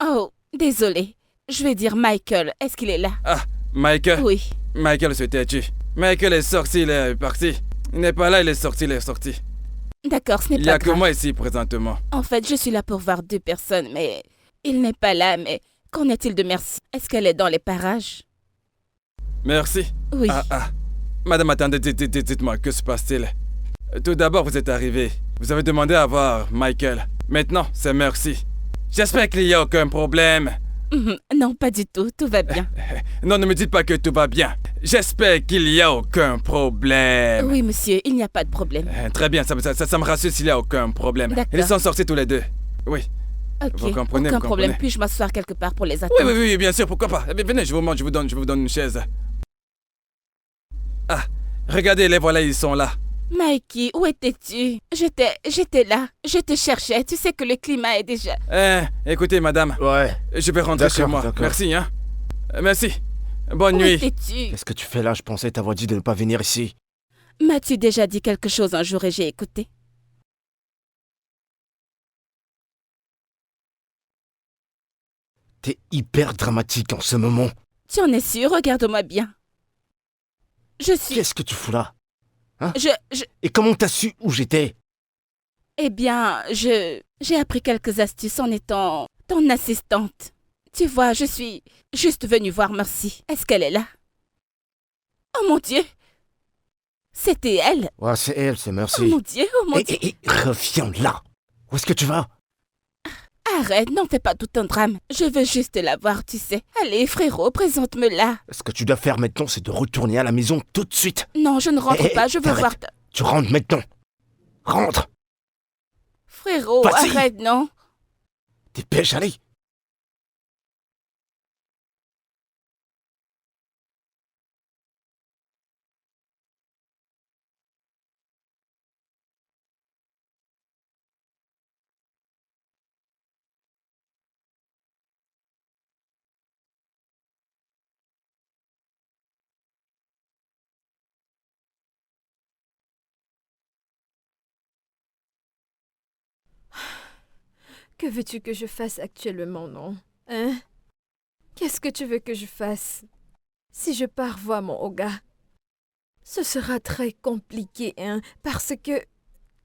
Oh, désolée. Je vais dire Michael. Est-ce qu'il est là? Ah, Michael? Oui. Michael se têtu. Michael est sorti, il est parti. Il n'est pas là, il est sorti, il est sorti. D'accord, ce n'est Il n'y pas a que grave. moi ici présentement. En fait, je suis là pour voir 2 personnes, mais il n'est pas là. Mais qu'en est-il de Merci? Est-ce qu'elle est dans les parages? Merci. Oui. Ah. Madame, attendez, dites-moi, que se passe-t-il? Tout d'abord, vous êtes arrivé. Vous avez demandé à voir Michael. Maintenant, c'est Merci. J'espère qu'il n'y a aucun problème. Non, pas du tout. Tout va bien. Non, ne me dites pas que tout va bien. J'espère qu'il n'y a aucun problème. Oui, monsieur, il n'y a pas de problème. Très bien, ça me rassure s'il n'y a aucun problème. D'accord. Ils sont sortis tous les deux. Oui. Ok, Vous comprenez, aucun vous problème. comprenez. Puis-je m'asseoir quelque part pour les attendre? Oui, bien sûr, pourquoi pas. Eh bien, venez, je vous montre, je vous donne une chaise. Ah, regardez, les voilà, ils sont là. Mikey, où étais-tu? J'étais là. Je te cherchais. Tu sais que le climat est déjà... Écoutez, madame, Ouais. je vais rentrer chez D'accord, moi. d'accord. Merci, hein. Merci. Bonne Où nuit. étais-tu? Qu'est-ce que tu fais là? Je pensais t'avoir dit de ne pas venir ici. M'as-tu déjà dit quelque chose un jour et j'ai écouté? T'es hyper dramatique en ce moment. Tu en es sûr? Regarde-moi bien. Je suis... Qu'est-ce que tu fous là? Je... Et comment t'as su où j'étais? Eh bien, j'ai appris quelques astuces en étant ton assistante. Tu vois, je suis juste venue voir Mercy. Est-ce qu'elle est là? Oh mon Dieu! C'était elle! Ouais, c'est elle, c'est Oh merci. mon Dieu, oh mon Dieu! Reviens là. Où est-ce que tu vas? Arrête, n'en fais pas tout un drame. Je veux juste la voir, tu sais. Allez, frérot, présente-me-la. Ce que tu dois faire maintenant, c'est de retourner à la maison tout de suite. Non, je ne rentre pas, je veux t'arrêtes. voir ta... Tu rentres maintenant. Rentre. Frérot, Vas-y. arrête, non? Dépêche, allez. Que veux-tu que je fasse actuellement, non? Hein? Qu'est-ce que tu veux que je fasse? Si je pars voir mon Oga, ce sera très compliqué, hein, parce que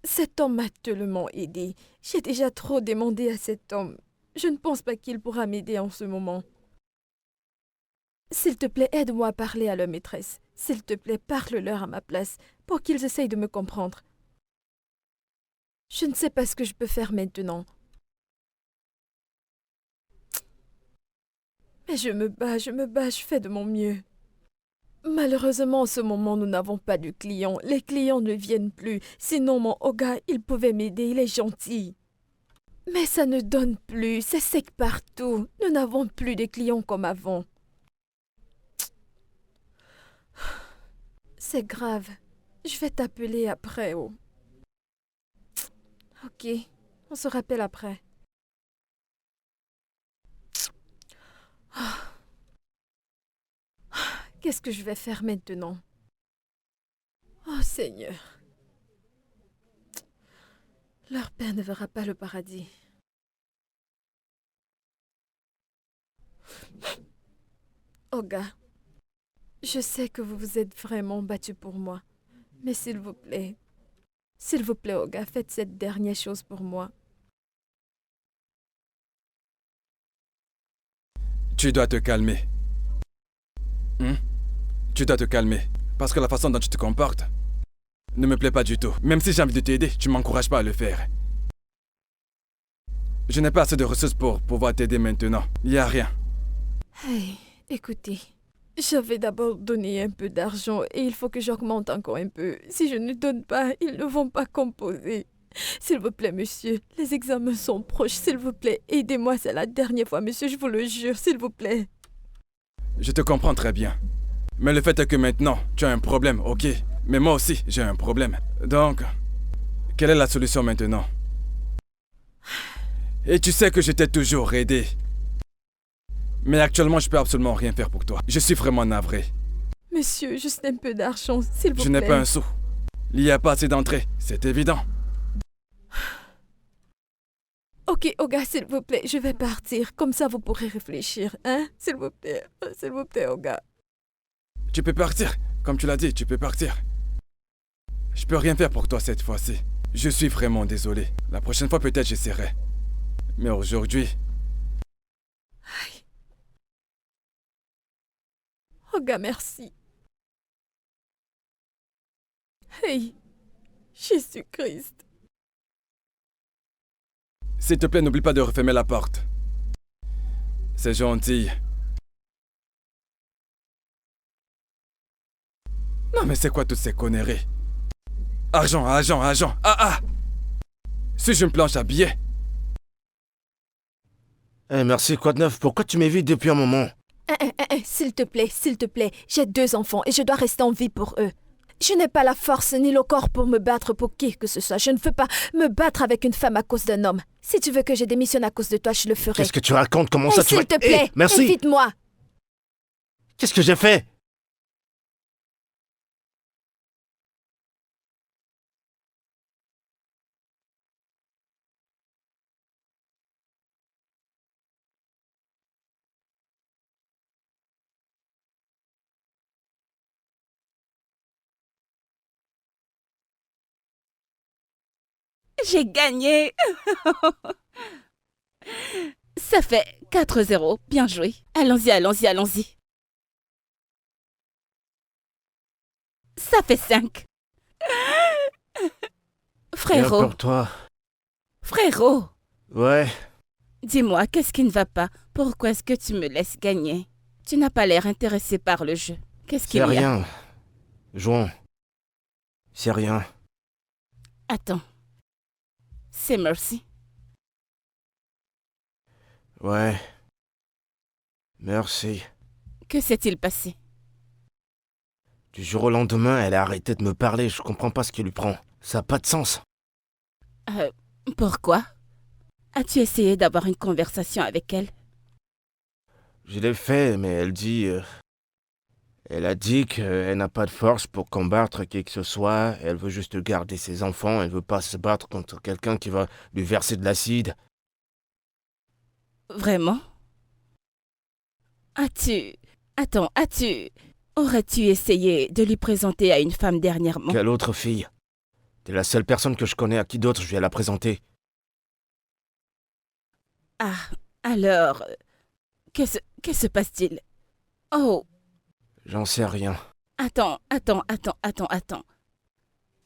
cet homme m'a tellement aidé. J'ai déjà trop demandé à cet homme. Je ne pense pas qu'il pourra m'aider en ce moment. S'il te plaît, aide-moi à parler à leur maîtresse. S'il te plaît, parle-leur à ma place, pour qu'ils essayent de me comprendre. Je ne sais pas ce que je peux faire maintenant. Mais je me bats, je fais de mon mieux. Malheureusement, en ce moment, nous n'avons pas de clients. Les clients ne viennent plus. Sinon, mon Oga, il pouvait m'aider, il est gentil. Mais ça ne donne plus, c'est sec partout. Nous n'avons plus de clients comme avant. C'est grave. Je vais t'appeler après, oh. Ok, on se rappelle après. Qu'est-ce que je vais faire maintenant? Oh Seigneur. Leur père ne verra pas le paradis. Oga, je sais que vous vous êtes vraiment battu pour moi. Mais s'il vous plaît, Oga, faites cette dernière chose pour moi. Tu dois te calmer. Tu dois te calmer. Parce que la façon dont tu te comportes ne me plaît pas du tout. Même si j'ai envie de t'aider, tu m'encourages pas à le faire. Je n'ai pas assez de ressources pour pouvoir t'aider maintenant. Il n'y a rien. Hey, écoutez, j'avais d'abord donné un peu d'argent et il faut que j'augmente encore un peu. Si je ne donne pas, ils ne vont pas composer. S'il vous plaît, monsieur, les examens sont proches. S'il vous plaît, aidez-moi, c'est la dernière fois, monsieur, je vous le jure, s'il vous plaît. Je te comprends très bien. Mais le fait est que maintenant, tu as un problème, ok? Mais moi aussi, j'ai un problème. Donc, quelle est la solution maintenant? Et tu sais que je t'ai toujours aidé. Mais actuellement, je peux absolument rien faire pour toi. Je suis vraiment navré. Monsieur, juste un peu d'argent, s'il vous plaît. Je n'ai pas un sou. Il n'y a pas assez d'entrée, c'est évident. Ok, Oga, s'il vous plaît, je vais partir. Comme ça, vous pourrez réfléchir, hein? S'il vous plaît, Oga. Tu peux partir. Comme tu l'as dit, tu peux partir. Je peux rien faire pour toi cette fois-ci. Je suis vraiment désolé. La prochaine fois, peut-être, j'essaierai. Mais aujourd'hui... Aïe. Oga, merci. Hey, Jésus-Christ. S'il te plaît, n'oublie pas de refermer la porte. C'est gentil. Non mais c'est quoi toutes ces conneries? Argent, ah! Suis-je une planche à billets? Merci, quoi de neuf? Pourquoi tu m'évites depuis un moment? S'il te plaît, j'ai 2 enfants et je dois rester en vie pour eux. Je n'ai pas la force ni le corps pour me battre pour qui que ce soit. Je ne veux pas me battre avec une femme à cause d'un homme. Si tu veux que je démissionne à cause de toi, je le ferai. Qu'est-ce que tu racontes? Comment ça tu vas... S'il te plaît, merci. évite-moi. Qu'est-ce que j'ai fait? J'ai gagné. Ça fait 4-0. Bien joué. Allons-y. Ça fait 5. Bien Frérot, pour toi. frérot, Ouais, dis-moi, qu'est-ce qui ne va pas? Pourquoi est-ce que tu me laisses gagner? Tu n'as pas l'air intéressé par le jeu. Qu'est-ce qu'il c'est y a? rien. Jouons. C'est rien. Attends. C'est Mercy. Ouais. Merci. Que s'est-il passé? Du jour au lendemain, elle a arrêté de me parler. Je comprends pas ce qui lui prend. Ça n'a pas de sens. Pourquoi? As-tu essayé d'avoir une conversation avec elle? Je l'ai fait, mais elle a dit qu'elle n'a pas de force pour combattre qui que ce soit. Elle veut juste garder ses enfants. Elle veut pas se battre contre quelqu'un qui va lui verser de l'acide. Vraiment? Aurais-tu essayé de lui présenter à une femme dernièrement? Quelle autre fille? T'es la seule personne que je connais à qui d'autre je vais la présenter. Ah, alors, que se passe-t-il? Oh, J'en sais rien. attends.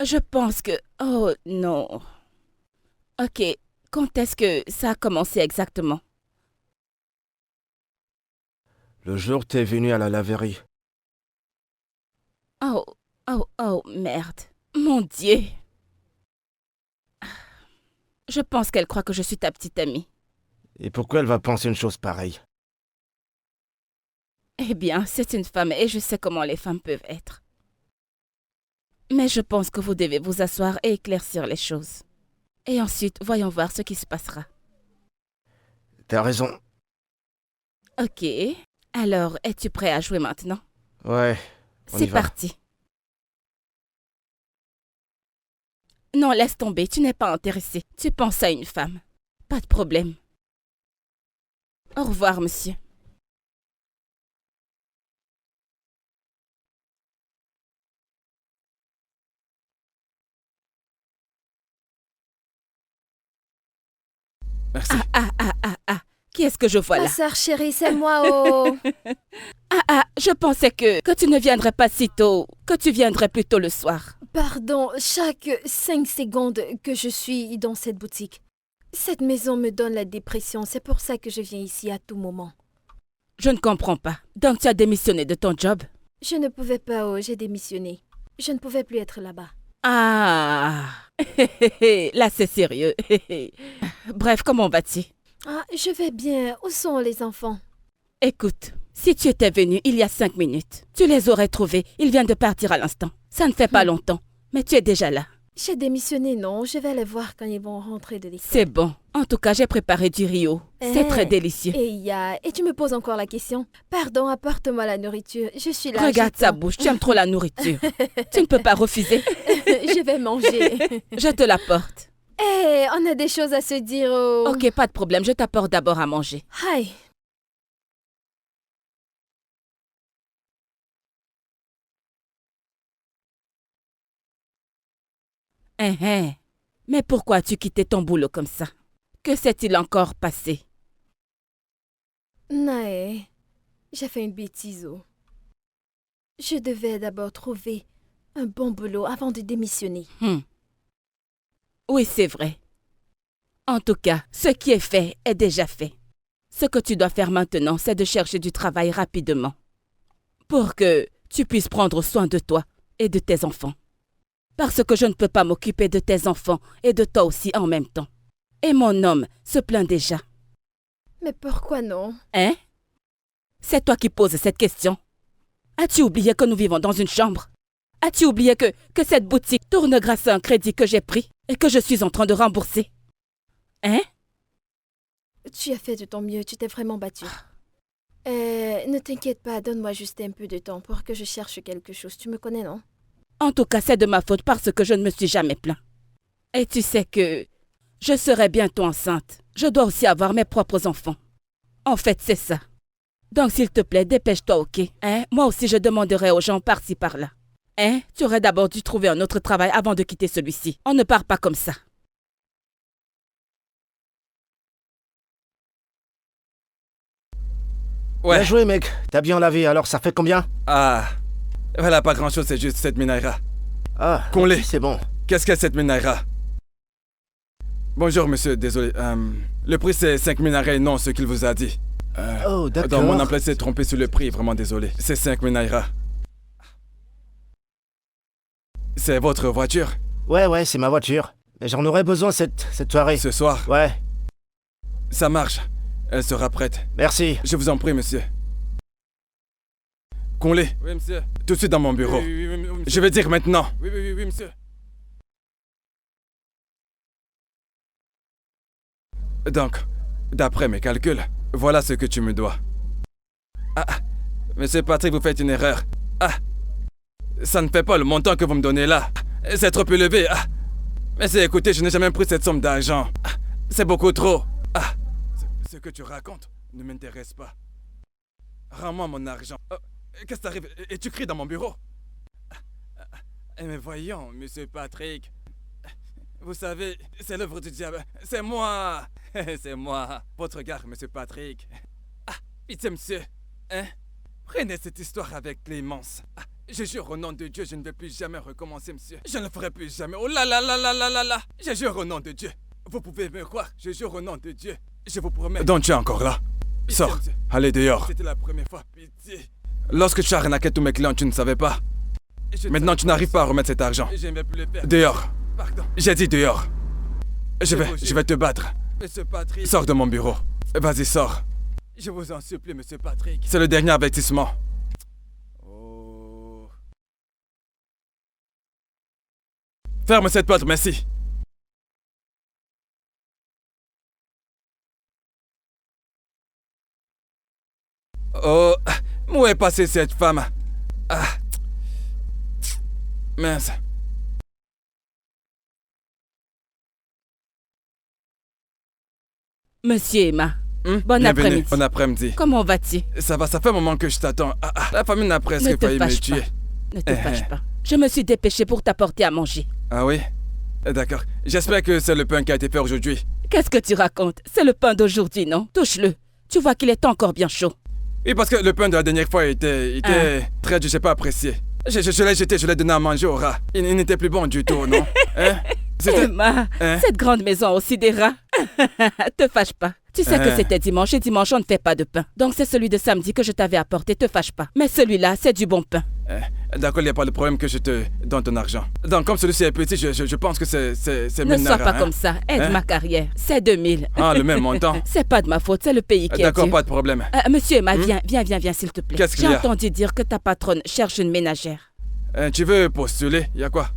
Je pense que... Oh non. Ok, quand est-ce que ça a commencé exactement? Le jour t'es venu à la laverie. Oh, merde. Mon Dieu. Je pense qu'elle croit que je suis ta petite amie. Et pourquoi elle va penser une chose pareille? Eh bien, c'est une femme et je sais comment les femmes peuvent être. Mais je pense que vous devez vous asseoir et éclaircir les choses. Et ensuite, voyons voir ce qui se passera. T'as raison. Ok. Alors, es-tu prêt à jouer maintenant? Ouais, on y C'est va. parti. Non, laisse tomber, tu n'es pas intéressé. Tu penses à une femme. Pas de problème. Au revoir, monsieur. Merci. Ah. Qui est-ce que je vois Ma là? sœur chérie, c'est moi, oh. Je pensais que tu ne viendrais pas si tôt, que tu viendrais plus tôt le soir. Pardon, chaque 5 secondes que je suis dans cette boutique. Cette maison me donne la dépression, c'est pour ça que je viens ici à tout moment. Je ne comprends pas. Donc tu as démissionné de ton job? Je ne pouvais pas, oh, j'ai démissionné. Je ne pouvais plus être là-bas. Ah, là c'est sérieux. Bref, comment vas-tu? Ah, je vais bien. Où sont les enfants? Écoute, si tu étais venu il y a 5 minutes, tu les aurais trouvés. Ils viennent de partir à l'instant. Ça ne fait pas longtemps, mais tu es déjà là. J'ai démissionné, non. Je vais les voir quand ils vont rentrer de l'école. C'est bon. En tout cas, j'ai préparé du Rio. C'est très délicieux. Et tu me poses encore la question? Pardon, apporte-moi la nourriture. Je suis là. Regarde sa j'attends. bouche, tu aimes trop la nourriture. Tu ne peux pas refuser. Je vais manger. Je te l'apporte. Hé, on a des choses à se dire. Oh. Ok, pas de problème, je t'apporte d'abord à manger. Aïe. Mais pourquoi as-tu quitté ton boulot comme ça? Que s'est-il encore passé? Nae, j'ai fait une bêtise. Oh. Je devais d'abord trouver un bon boulot avant de démissionner. Oui, c'est vrai. En tout cas, ce qui est fait est déjà fait. Ce que tu dois faire maintenant, c'est de chercher du travail rapidement. Pour que tu puisses prendre soin de toi et de tes enfants. Parce que je ne peux pas m'occuper de tes enfants et de toi aussi en même temps. Et mon homme se plaint déjà. Mais pourquoi non? Hein? C'est toi qui poses cette question. As-tu oublié que nous vivons dans une chambre? As-tu oublié que cette boutique tourne grâce à un crédit que j'ai pris et que je suis en train de rembourser? Hein? Tu as fait de ton mieux, tu t'es vraiment battu. Ne t'inquiète pas, donne-moi juste un peu de temps pour que je cherche quelque chose. Tu me connais, non? En tout cas, c'est de ma faute parce que je ne me suis jamais plaint. Et tu sais que je serai bientôt enceinte. Je dois aussi avoir mes propres enfants. En fait, c'est ça. Donc, s'il te plaît, dépêche-toi, ok? Hein? Moi aussi, je demanderai aux gens par-ci, par-là. Hein? Tu aurais d'abord dû trouver un autre travail avant de quitter celui-ci. On ne part pas comme ça. Ouais. Bien joué, mec. T'as bien lavé, alors ça fait combien? Ah, Voilà, pas grand-chose, c'est juste 7000 naira. Ah, Qu'on ok, l'ait. c'est bon. Qu'est-ce que 7000 naira? Bonjour, monsieur, désolé. Le prix, c'est 5000 naira et non ce qu'il vous a dit. Oh, Dans d'accord. mon emploi, s'est trompé sur le prix, vraiment désolé. C'est 5000 naira. C'est votre voiture? Ouais, c'est ma voiture. Mais j'en aurais besoin cette soirée. Ce soir? Ouais, Ça marche. Elle sera prête. merci. Je vous en prie, monsieur. Qu'on l'ait. Oui, monsieur. Tout de suite dans mon bureau. Oui, je vais dire maintenant. Oui, monsieur. Donc, d'après mes calculs, voilà ce que tu me dois. Monsieur Patrick, vous faites une erreur. Ça ne fait pas le montant que vous me donnez là. C'est trop élevé. Mais écoutez, je n'ai jamais pris cette somme d'argent. C'est beaucoup trop. Ce que tu racontes ne m'intéresse pas. Rends-moi mon argent. Qu'est-ce qui t'arrive? Et tu cries dans mon bureau? Mais voyons, monsieur Patrick. Vous savez, c'est l'œuvre du diable. C'est moi. C'est moi. Votre gars, monsieur Patrick. Pitié, monsieur. Hein? Prenez cette histoire avec Clémence. Je jure au nom de Dieu, je ne vais plus jamais recommencer, monsieur. Je ne le ferai plus jamais. Oh là là là là là là là. Je jure au nom de Dieu. Vous pouvez me croire. Je jure au nom de Dieu. Je vous promets. Donc tu es encore là. Pitié, Sors. monsieur. Allez dehors. C'était la première fois, pitié. Lorsque tu as arnaqué tous mes clients, tu ne savais pas. Maintenant, tu n'arrives pas à remettre cet argent. Je ne vais plus le faire. Dehors. Pardon. J'ai dit dehors. Je vous jure. vais te battre. Monsieur Patrick. Sors de mon bureau. Vas-y, sors. Je vous en supplie, monsieur Patrick. C'est le dernier avertissement. Oh. Ferme cette porte, merci. Oh, où est passée cette femme? Mince. Monsieur Emma, bon Bienvenue. après-midi. Bon après-midi. Comment vas-tu? Ça va, ça fait un moment que je t'attends. La famille n'a Ne presque te failli me fâche tuer. pas. Ne te fâche pas. Je me suis dépêchée pour t'apporter à manger. Ah oui? D'accord. J'espère que c'est le pain qui a été fait aujourd'hui. Qu'est-ce que tu racontes? C'est le pain d'aujourd'hui, non? Touche-le. Tu vois qu'il est encore bien chaud. Oui, parce que le pain de la dernière fois était très, je sais pas, apprécié. Je l'ai jeté, je l'ai donné à manger au rat. Il n'était plus bon du tout, non? Hein? C'était... Emma, Hein? cette grande maison a aussi des rats. Te fâche pas. Tu sais que c'était dimanche et dimanche on ne fait pas de pain. Donc c'est celui de samedi que je t'avais apporté, te fâche pas. Mais celui-là, c'est du bon pain. D'accord, il n'y a pas de problème que je te donne ton argent. Donc comme celui-ci est petit, je pense que c'est Ne 1000 sois naira, pas hein? comme ça. Aide Hein? ma carrière. C'est 2000. Ah, le même montant. C'est pas de ma faute, c'est le pays qui est D'accord, dur. pas de problème. Monsieur Emma, viens, s'il te plaît. Qu'est-ce qu'il y J'ai a? entendu dire que ta patronne cherche une ménagère. Tu veux postuler? Il y a quoi?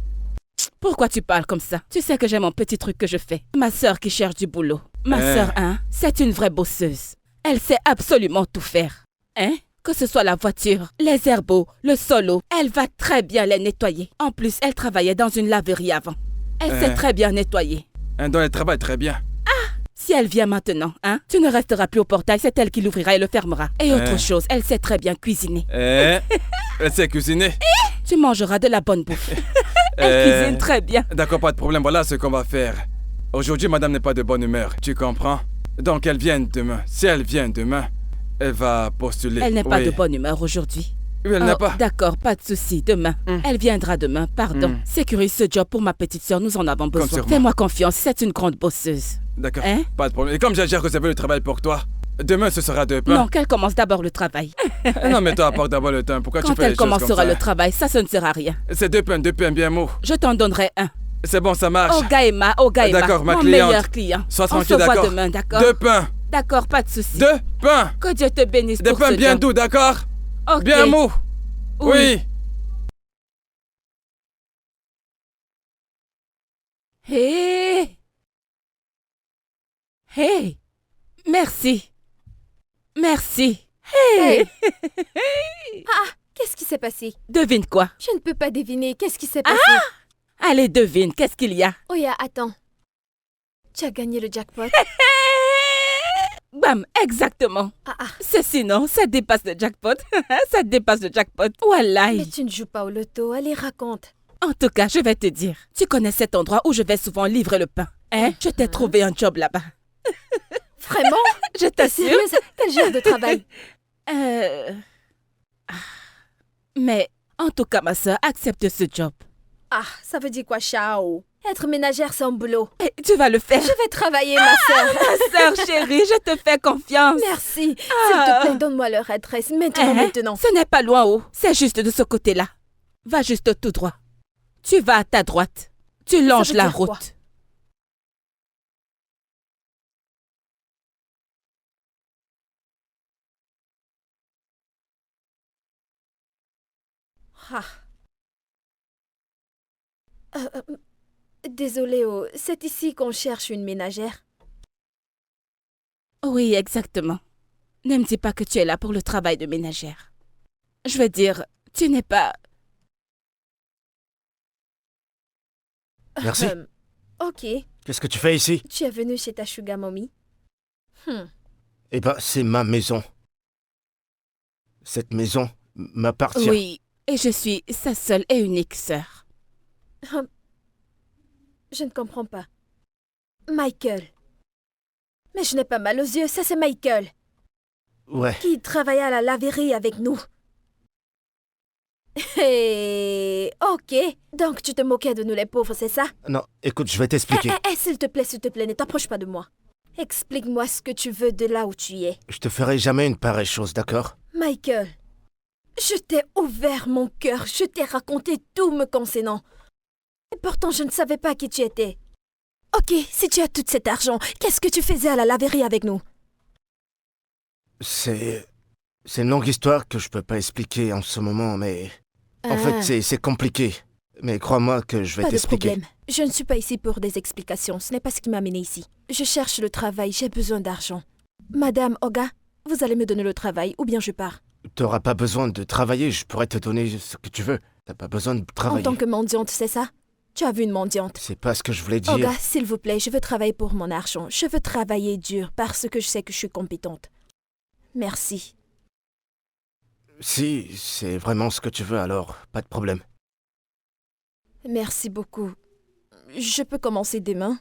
Pourquoi tu parles comme ça? Tu sais que j'ai mon petit truc que je fais. Ma sœur qui cherche du boulot. Ma sœur, hein, c'est une vraie bosseuse. Elle sait absolument tout faire. Hein? Que ce soit la voiture, les herbeaux, le solo, elle va très bien les nettoyer. En plus, elle travaillait dans une laverie avant. Elle sait très bien nettoyer. Donc elle travaille très bien. Si elle vient maintenant, hein, tu ne resteras plus au portail, c'est elle qui l'ouvrira et le fermera. Et autre chose, elle sait très bien cuisiner. Elle sait cuisiner. Tu mangeras de la bonne bouffe. Elle cuisine très bien. D'accord, pas de problème. Voilà ce qu'on va faire. Aujourd'hui, madame n'est pas de bonne humeur. Tu comprends? Donc elle vient demain. Si elle vient demain, elle va postuler. Elle n'est pas Oui. de bonne humeur aujourd'hui. Oui, elle n'a pas. D'accord, pas de souci. Demain. Elle viendra demain, pardon. Sécurise ce job pour ma petite sœur, nous en avons besoin. sur moi. Fais-moi confiance, c'est une grande bosseuse. D'accord, Hein? pas de problème. Et comme j'ai déjà réservé le travail pour toi, demain ce sera de pain. Non, qu'elle commence d'abord le travail. Non, mais toi, apporte d'abord le temps. Pourquoi Quand tu fais elle les choses comme commencera ça? le travail, ça ne sert à rien. C'est deux pains bien mou. Je t'en donnerai un. C'est bon, ça marche. Oh Gaëma, D'accord, ma mon cliente. meilleur client. Sois On tranquille, se voit d'accord? demain, d'accord? Deux pains. D'accord, pas de souci. Deux pains. Que Dieu te bénisse Des pour pains ce bien job. doux, d'accord? Ok. Bien mou. Oui. Hé! Hé! Merci. Merci. Hé! Qu'est-ce qui s'est passé? Devine quoi? Je ne peux pas deviner. Qu'est-ce qui s'est passé? Allez, devine, qu'est-ce qu'il y a? Oya, attends. Tu as gagné le jackpot. Bam, exactement. Ah. Ceci, non, ça dépasse le jackpot. Ça dépasse le jackpot. Wallahi. Mais tu ne joues pas au loto. Allez, raconte. En tout cas, je vais te dire. Tu connais cet endroit où je vais souvent livrer le pain. Hein? Je t'ai trouvé un job là-bas. Vraiment? Je T'es t'assure. sérieuse? Quel genre de travail? Mais En tout cas, ma sœur, accepte ce job. Ah, ça veut dire quoi, Chao? Être ménagère, c'est un boulot. Et tu vas le faire. Je vais travailler, ma sœur. Ma sœur chérie, je te fais confiance. Merci. S'il te plaît, donne-moi leur adresse. Maintenant. Ce n'est pas loin, oh. C'est juste de ce côté-là. Va juste tout droit. Tu vas à ta droite. Tu longes veut la dire quoi? route. Ah. Désolée, oh. C'est ici qu'on cherche une ménagère. Oui, exactement. Ne me dis pas que tu es là pour le travail de ménagère. Je veux dire, tu n'es pas... Merci. Ok. Qu'est-ce que tu fais ici? Tu es venu chez ta sugar mommy? Eh ben, c'est ma maison. Cette maison m'appartient. Oui, et je suis sa seule et unique sœur. Je ne comprends pas. Michael. Mais je n'ai pas mal aux yeux, ça c'est Michael. Ouais. Qui travaillait à la laverie avec nous. Hey, ok. Donc tu te moquais de nous les pauvres, c'est ça? Non, écoute, je vais t'expliquer. S'il te plaît, ne t'approche pas de moi. Explique-moi ce que tu veux de là où tu es. Je te ferai jamais une pareille chose, d'accord? Michael, je t'ai ouvert mon cœur, je t'ai raconté tout me concernant. Et pourtant, je ne savais pas qui tu étais. Ok, si tu as tout cet argent, qu'est-ce que tu faisais à la laverie avec nous? C'est une longue histoire que je peux pas expliquer en ce moment, mais... En fait, c'est compliqué. Mais crois-moi que je vais Pas de t'expliquer. problème. Je ne suis pas ici pour des explications. Ce n'est pas ce qui m'a amené ici. Je cherche le travail. J'ai besoin d'argent. Madame Oga, vous allez me donner le travail ou bien je pars. T'auras pas besoin de travailler, je pourrais te donner ce que tu veux. T'as pas besoin de En travailler. tant que mendiante, c'est ça? Tu as vu une mendiante? C'est pas ce que je voulais dire. Oga, s'il vous plaît, je veux travailler pour mon argent. Je veux travailler dur parce que je sais que je suis compétente. Merci. Si c'est vraiment ce que tu veux, alors pas de problème. Merci beaucoup. Je peux commencer demain?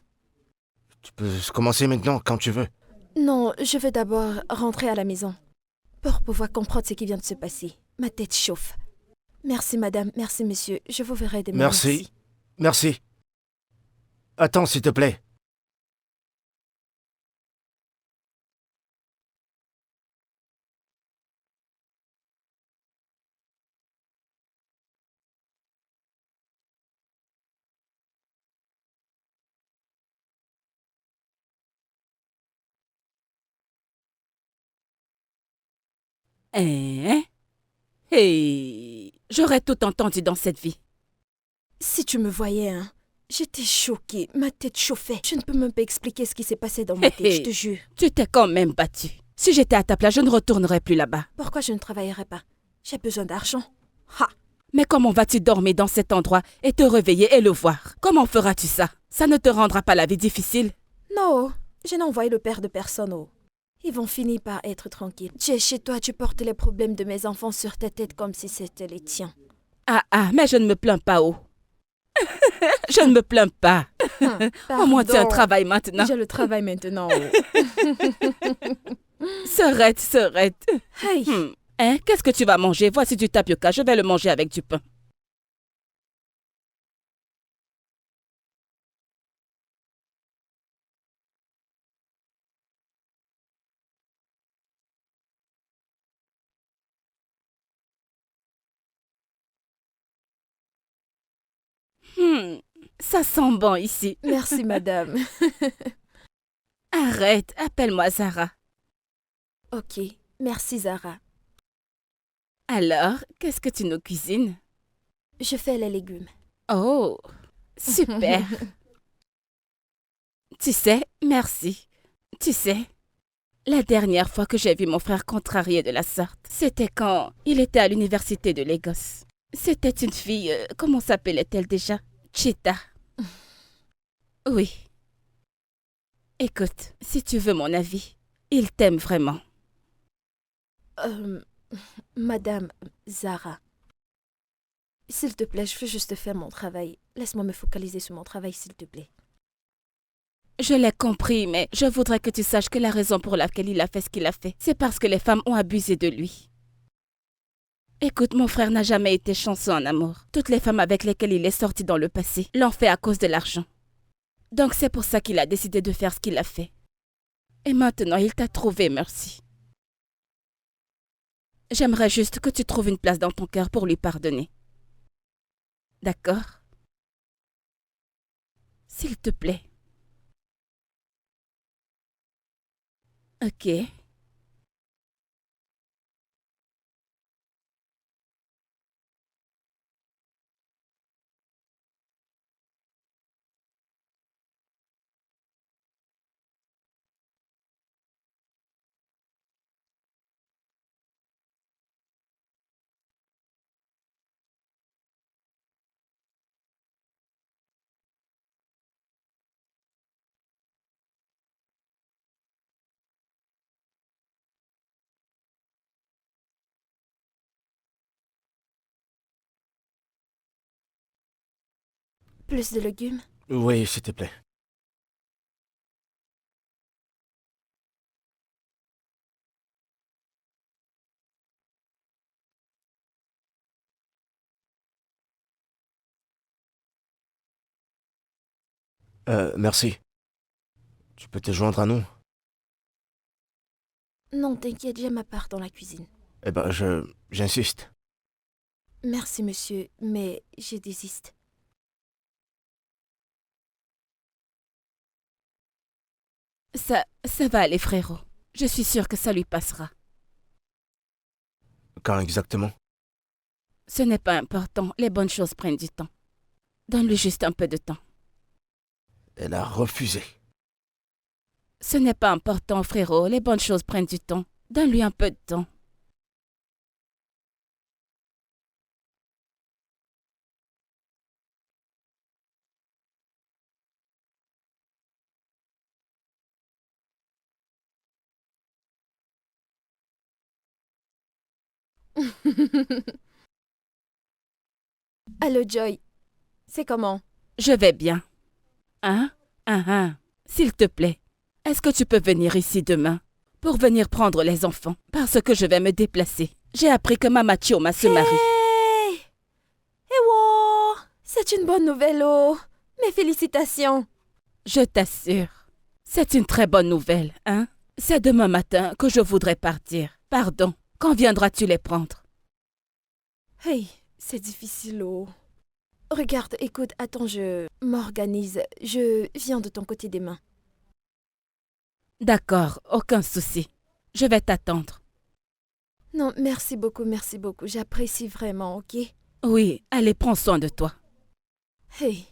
Tu peux commencer maintenant, quand tu veux. Non, je veux d'abord rentrer à la maison pour pouvoir comprendre ce qui vient de se passer. Ma tête chauffe. Merci madame, merci monsieur. Je vous verrai demain. Merci. Merci. Attends, s'il te plaît. Hein? Hey, j'aurais tout entendu dans cette vie. Si tu me voyais, hein, j'étais choquée. Ma tête chauffait. Je ne peux même pas expliquer ce qui s'est passé dans ma tête, je te jure. Tu t'es quand même battu. Si j'étais à ta place, je ne retournerais plus là-bas. Pourquoi je ne travaillerais pas? J'ai besoin d'argent. Ha! Mais comment vas-tu dormir dans cet endroit et te réveiller et le voir? Comment feras-tu ça? Ça ne te rendra pas la vie difficile? Non, je n'ai envoyé le père de personne. Oh. Ils vont finir par être tranquilles. Tu es chez toi, tu portes les problèmes de mes enfants sur ta tête comme si c'était les tiens. Ah, mais je ne me plains pas, oh. Je ne me plains pas. Au moins, tu as un travail maintenant. J'ai le travail maintenant. Oh. Serait. Hey. Hein? Qu'est-ce que tu vas manger? Voici du tapioca, je vais le manger avec du pain. Ça sent bon ici. Merci, madame. Arrête, appelle-moi Zara. Ok, merci, Zara. Alors, qu'est-ce que tu nous cuisines? Je fais les légumes. Oh, super. Tu sais, merci. Tu sais, la dernière fois que j'ai vu mon frère contrarié de la sorte, c'était quand il était à l'université de Lagos. C'était une fille, comment s'appelait-elle déjà? Chita. Oui. Écoute, si tu veux mon avis, il t'aime vraiment. Madame Zara, s'il te plaît, je veux juste faire mon travail. Laisse-moi me focaliser sur mon travail, s'il te plaît. Je l'ai compris, mais je voudrais que tu saches que la raison pour laquelle il a fait ce qu'il a fait, c'est parce que les femmes ont abusé de lui. Écoute, mon frère n'a jamais été chanceux en amour. Toutes les femmes avec lesquelles il est sorti dans le passé l'ont fait à cause de l'argent. Donc c'est pour ça qu'il a décidé de faire ce qu'il a fait. Et maintenant, il t'a trouvé, merci. J'aimerais juste que tu trouves une place dans ton cœur pour lui pardonner. D'accord? S'il te plaît. Ok. Plus de légumes? Oui, s'il te plaît. Merci. Tu peux te joindre à nous? Non, t'inquiète, j'ai ma part dans la cuisine. Eh ben, j'insiste. Merci, monsieur, mais je désiste. Ça va aller, frérot. Je suis sûre que ça lui passera. Quand exactement? Ce n'est pas important, les bonnes choses prennent du temps. Donne-lui juste un peu de temps. Elle a refusé. Ce n'est pas important, frérot, les bonnes choses prennent du temps. Donne-lui un peu de temps. Allô, Joy. C'est comment? Je vais bien. Hein? S'il te plaît, est-ce que tu peux venir ici demain pour venir prendre les enfants? Parce que je vais me déplacer. J'ai appris que Mama Chioma se marie. Hey! Eh wow! C'est une bonne nouvelle, oh! Mes félicitations! Je t'assure. C'est une très bonne nouvelle, hein? C'est demain matin que je voudrais partir. Pardon, quand viendras-tu les prendre? Hey, c'est difficile, oh. Regarde, écoute, attends, je m'organise. Je viens de ton côté demain. D'accord, aucun souci. Je vais t'attendre. Non, merci beaucoup, merci beaucoup. J'apprécie vraiment, ok? Oui, allez, prends soin de toi. Hey.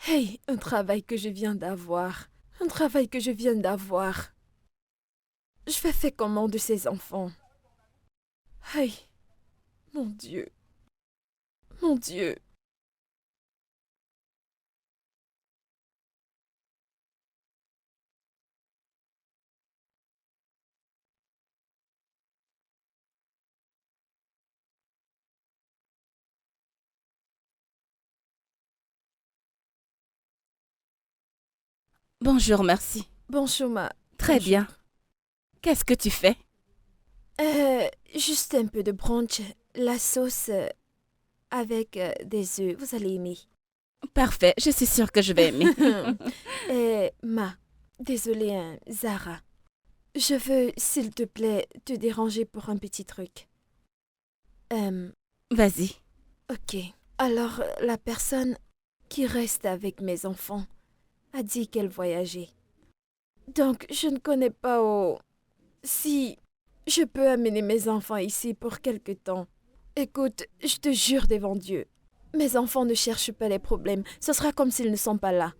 Hey, un travail que je viens d'avoir. Un travail que je viens d'avoir. Je vais faire comment de ces enfants? Hey. Mon Dieu. Mon Dieu. Bonjour, merci. Bonjour, ma... Très Bonjour. bien. Qu'est-ce que tu fais? Juste un peu de brunch. La sauce avec des œufs. Vous allez aimer. Parfait, je suis sûre que je vais aimer. Désolée, hein, Zara. Je veux, s'il te plaît, te déranger pour un petit truc. Vas-y. Ok. Alors, la personne qui reste avec mes enfants a dit qu'elle voyageait. Donc, je ne connais pas si je peux amener mes enfants ici pour quelque temps. Écoute, je te jure devant Dieu, mes enfants ne cherchent pas les problèmes. Ce sera comme s'ils ne sont pas là.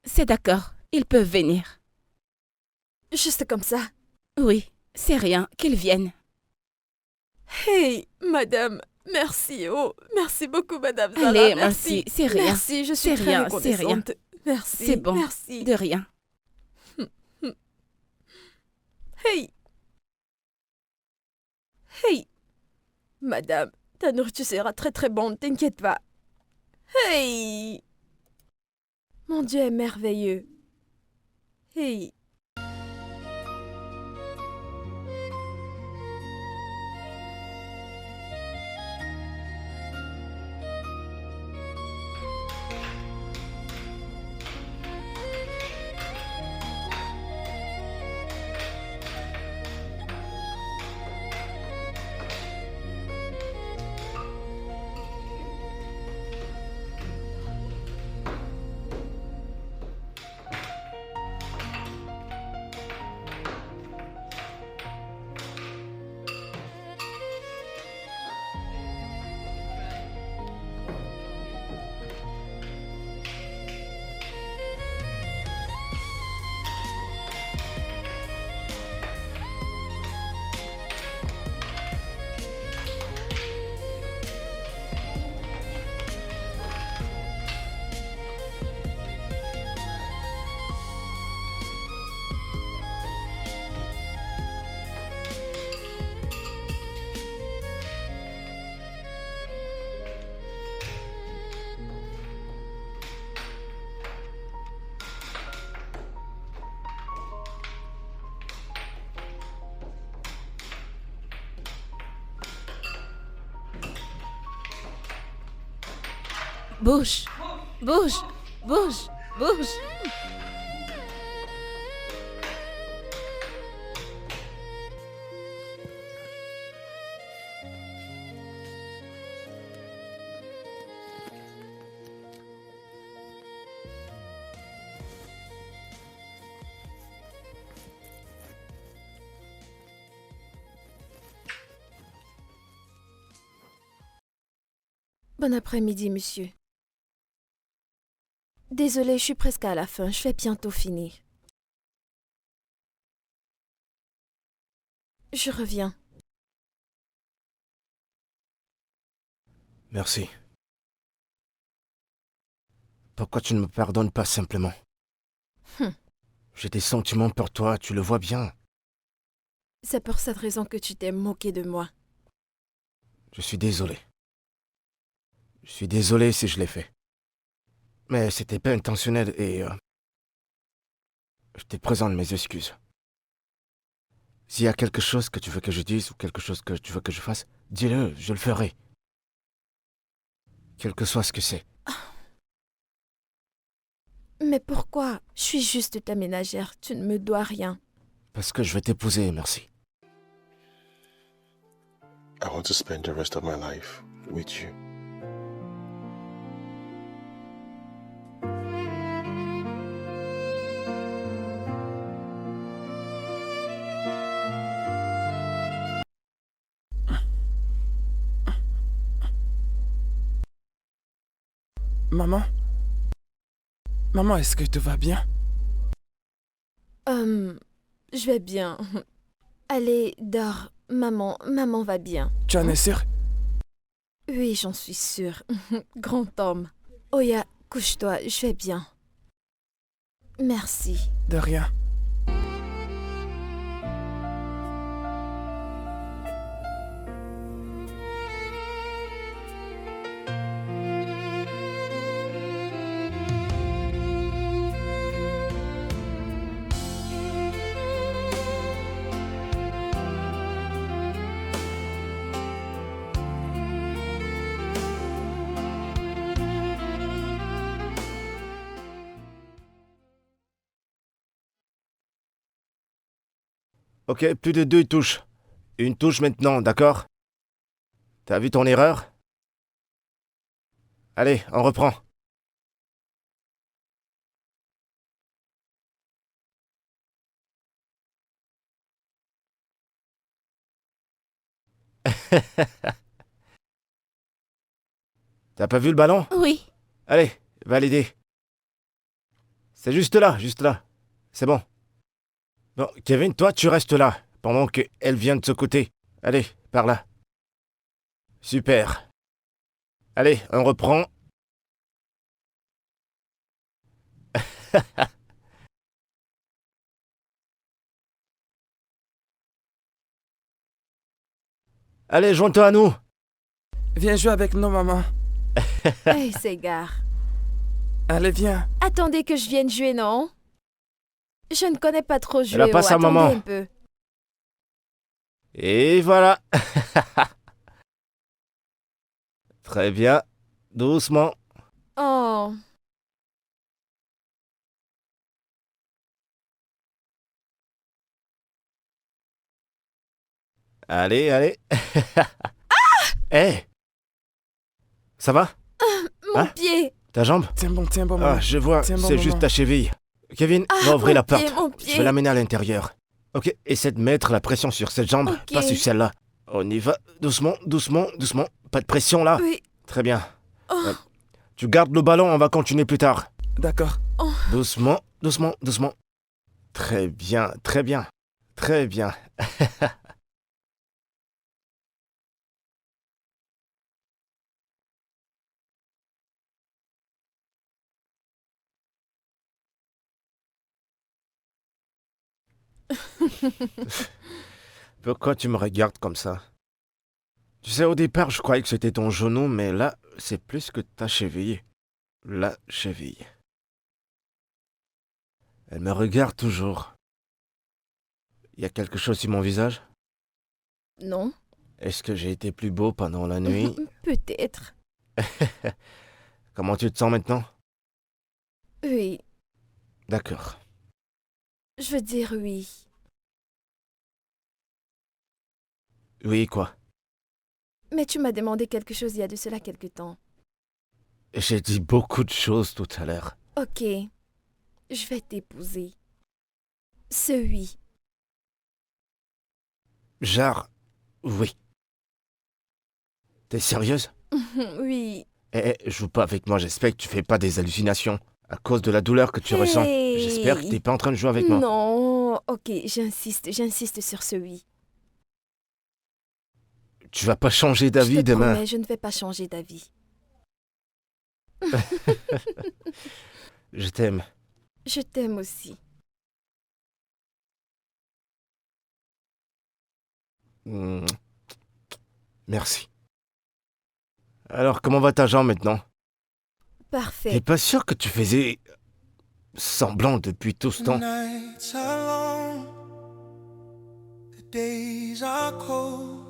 C'est d'accord, ils peuvent venir. Juste comme ça. Oui, c'est rien, qu'ils viennent. Hey, madame, merci, oh, merci beaucoup, madame Zara. Allez, merci, c'est rien. Merci, je suis C'est très rien, c'est rien. reconnaissante. Merci, C'est bon, merci. de rien. Hey. Hey. Madame, ta nourriture sera très très bonne, t'inquiète pas. Hey. Mon Dieu est merveilleux. Hey. Bouge, bouge, bouge, bouge. Bon après-midi, monsieur. Désolée, je suis presque à la fin. Je vais bientôt finir. Je reviens. Merci. Pourquoi tu ne me pardonnes pas simplement? Hum. J'ai des sentiments pour toi, tu le vois bien. C'est pour cette raison que tu t'es moqué de moi. Je suis désolé. Je suis désolé si je l'ai fait. Mais c'était pas intentionnel et... je te présente mes excuses. S'il y a quelque chose que tu veux que je dise ou quelque chose que tu veux que je fasse, dis-le, je le ferai. Quel que soit ce que c'est. Mais pourquoi? Je suis juste ta ménagère. Tu ne me dois rien. Parce que je vais t'épouser, merci. I want to spend the rest of my life with you. Maman? Maman, est-ce que tout va bien? Je vais bien. Allez, dors. Maman va bien. Tu en es sûr? Oui, j'en suis sûre. Grand homme. Oya, couche-toi, je vais bien. Merci. De rien. Ok, plus de 2 touches. Une touche maintenant, d'accord? T'as vu ton erreur? Allez, on reprend. T'as pas vu le ballon? Oui. Allez, va l'aider. C'est juste là, juste là. C'est bon. Bon, Kevin, toi, tu restes là, pendant qu'elle vient de ce côté. Allez, par là. Super. Allez, on reprend. Allez, joins-toi à nous. Viens jouer avec nous, maman. Hey, Segar. Allez, viens. Attendez que je vienne jouer, non? Je ne connais pas trop jouer. Elle a pas sa Attendez maman. un peu. Et voilà. Très bien. Doucement. Oh. Allez, allez. Hé. Ça va? Mon Hein? pied. Ta jambe? Tiens bon, maman. Ah, je vois, Tiens bon, c'est juste maman. ta cheville. Kevin, Ah, va ouvrir mon la porte. pied, mon Je pied. vais l'amener à l'intérieur. Ok, essaie de mettre la pression sur cette jambe, Ok. pas sur celle-là. On y va, doucement, doucement, doucement. Pas de pression là. Oui. Très bien. Oh. Tu gardes le ballon, on va continuer plus tard. D'accord. Doucement, doucement, doucement. Très bien, très bien. Très bien. Pourquoi tu me regardes comme ça? Tu sais, au départ, je croyais que c'était ton genou, mais là, c'est plus que ta cheville. La cheville. Elle me regarde toujours. Il y a quelque chose sur mon visage? Non. Est-ce que j'ai été plus beau pendant la nuit? Peut-être. Comment tu te sens maintenant? Oui, D'accord. je veux dire oui. Oui, quoi? Mais tu m'as demandé quelque chose il y a de cela quelque temps. J'ai dit beaucoup de choses tout à l'heure. Ok, je vais t'épouser. Ce oui. Genre, oui. T'es sérieuse? Oui. Joue pas avec moi, j'espère que tu fais pas des hallucinations. À cause de la douleur que tu ressens. J'espère que t'es pas en train de jouer avec moi. Non, ok, j'insiste sur ce oui. Tu vas pas changer Je d'avis te demain. promets, je ne vais pas changer d'avis. Je t'aime. Je t'aime aussi. Mm. Merci. Alors, comment va ta jambe maintenant? T'es Parfait. pas sûr que tu faisais semblant depuis tout ce The temps? nights are long, the days are cold.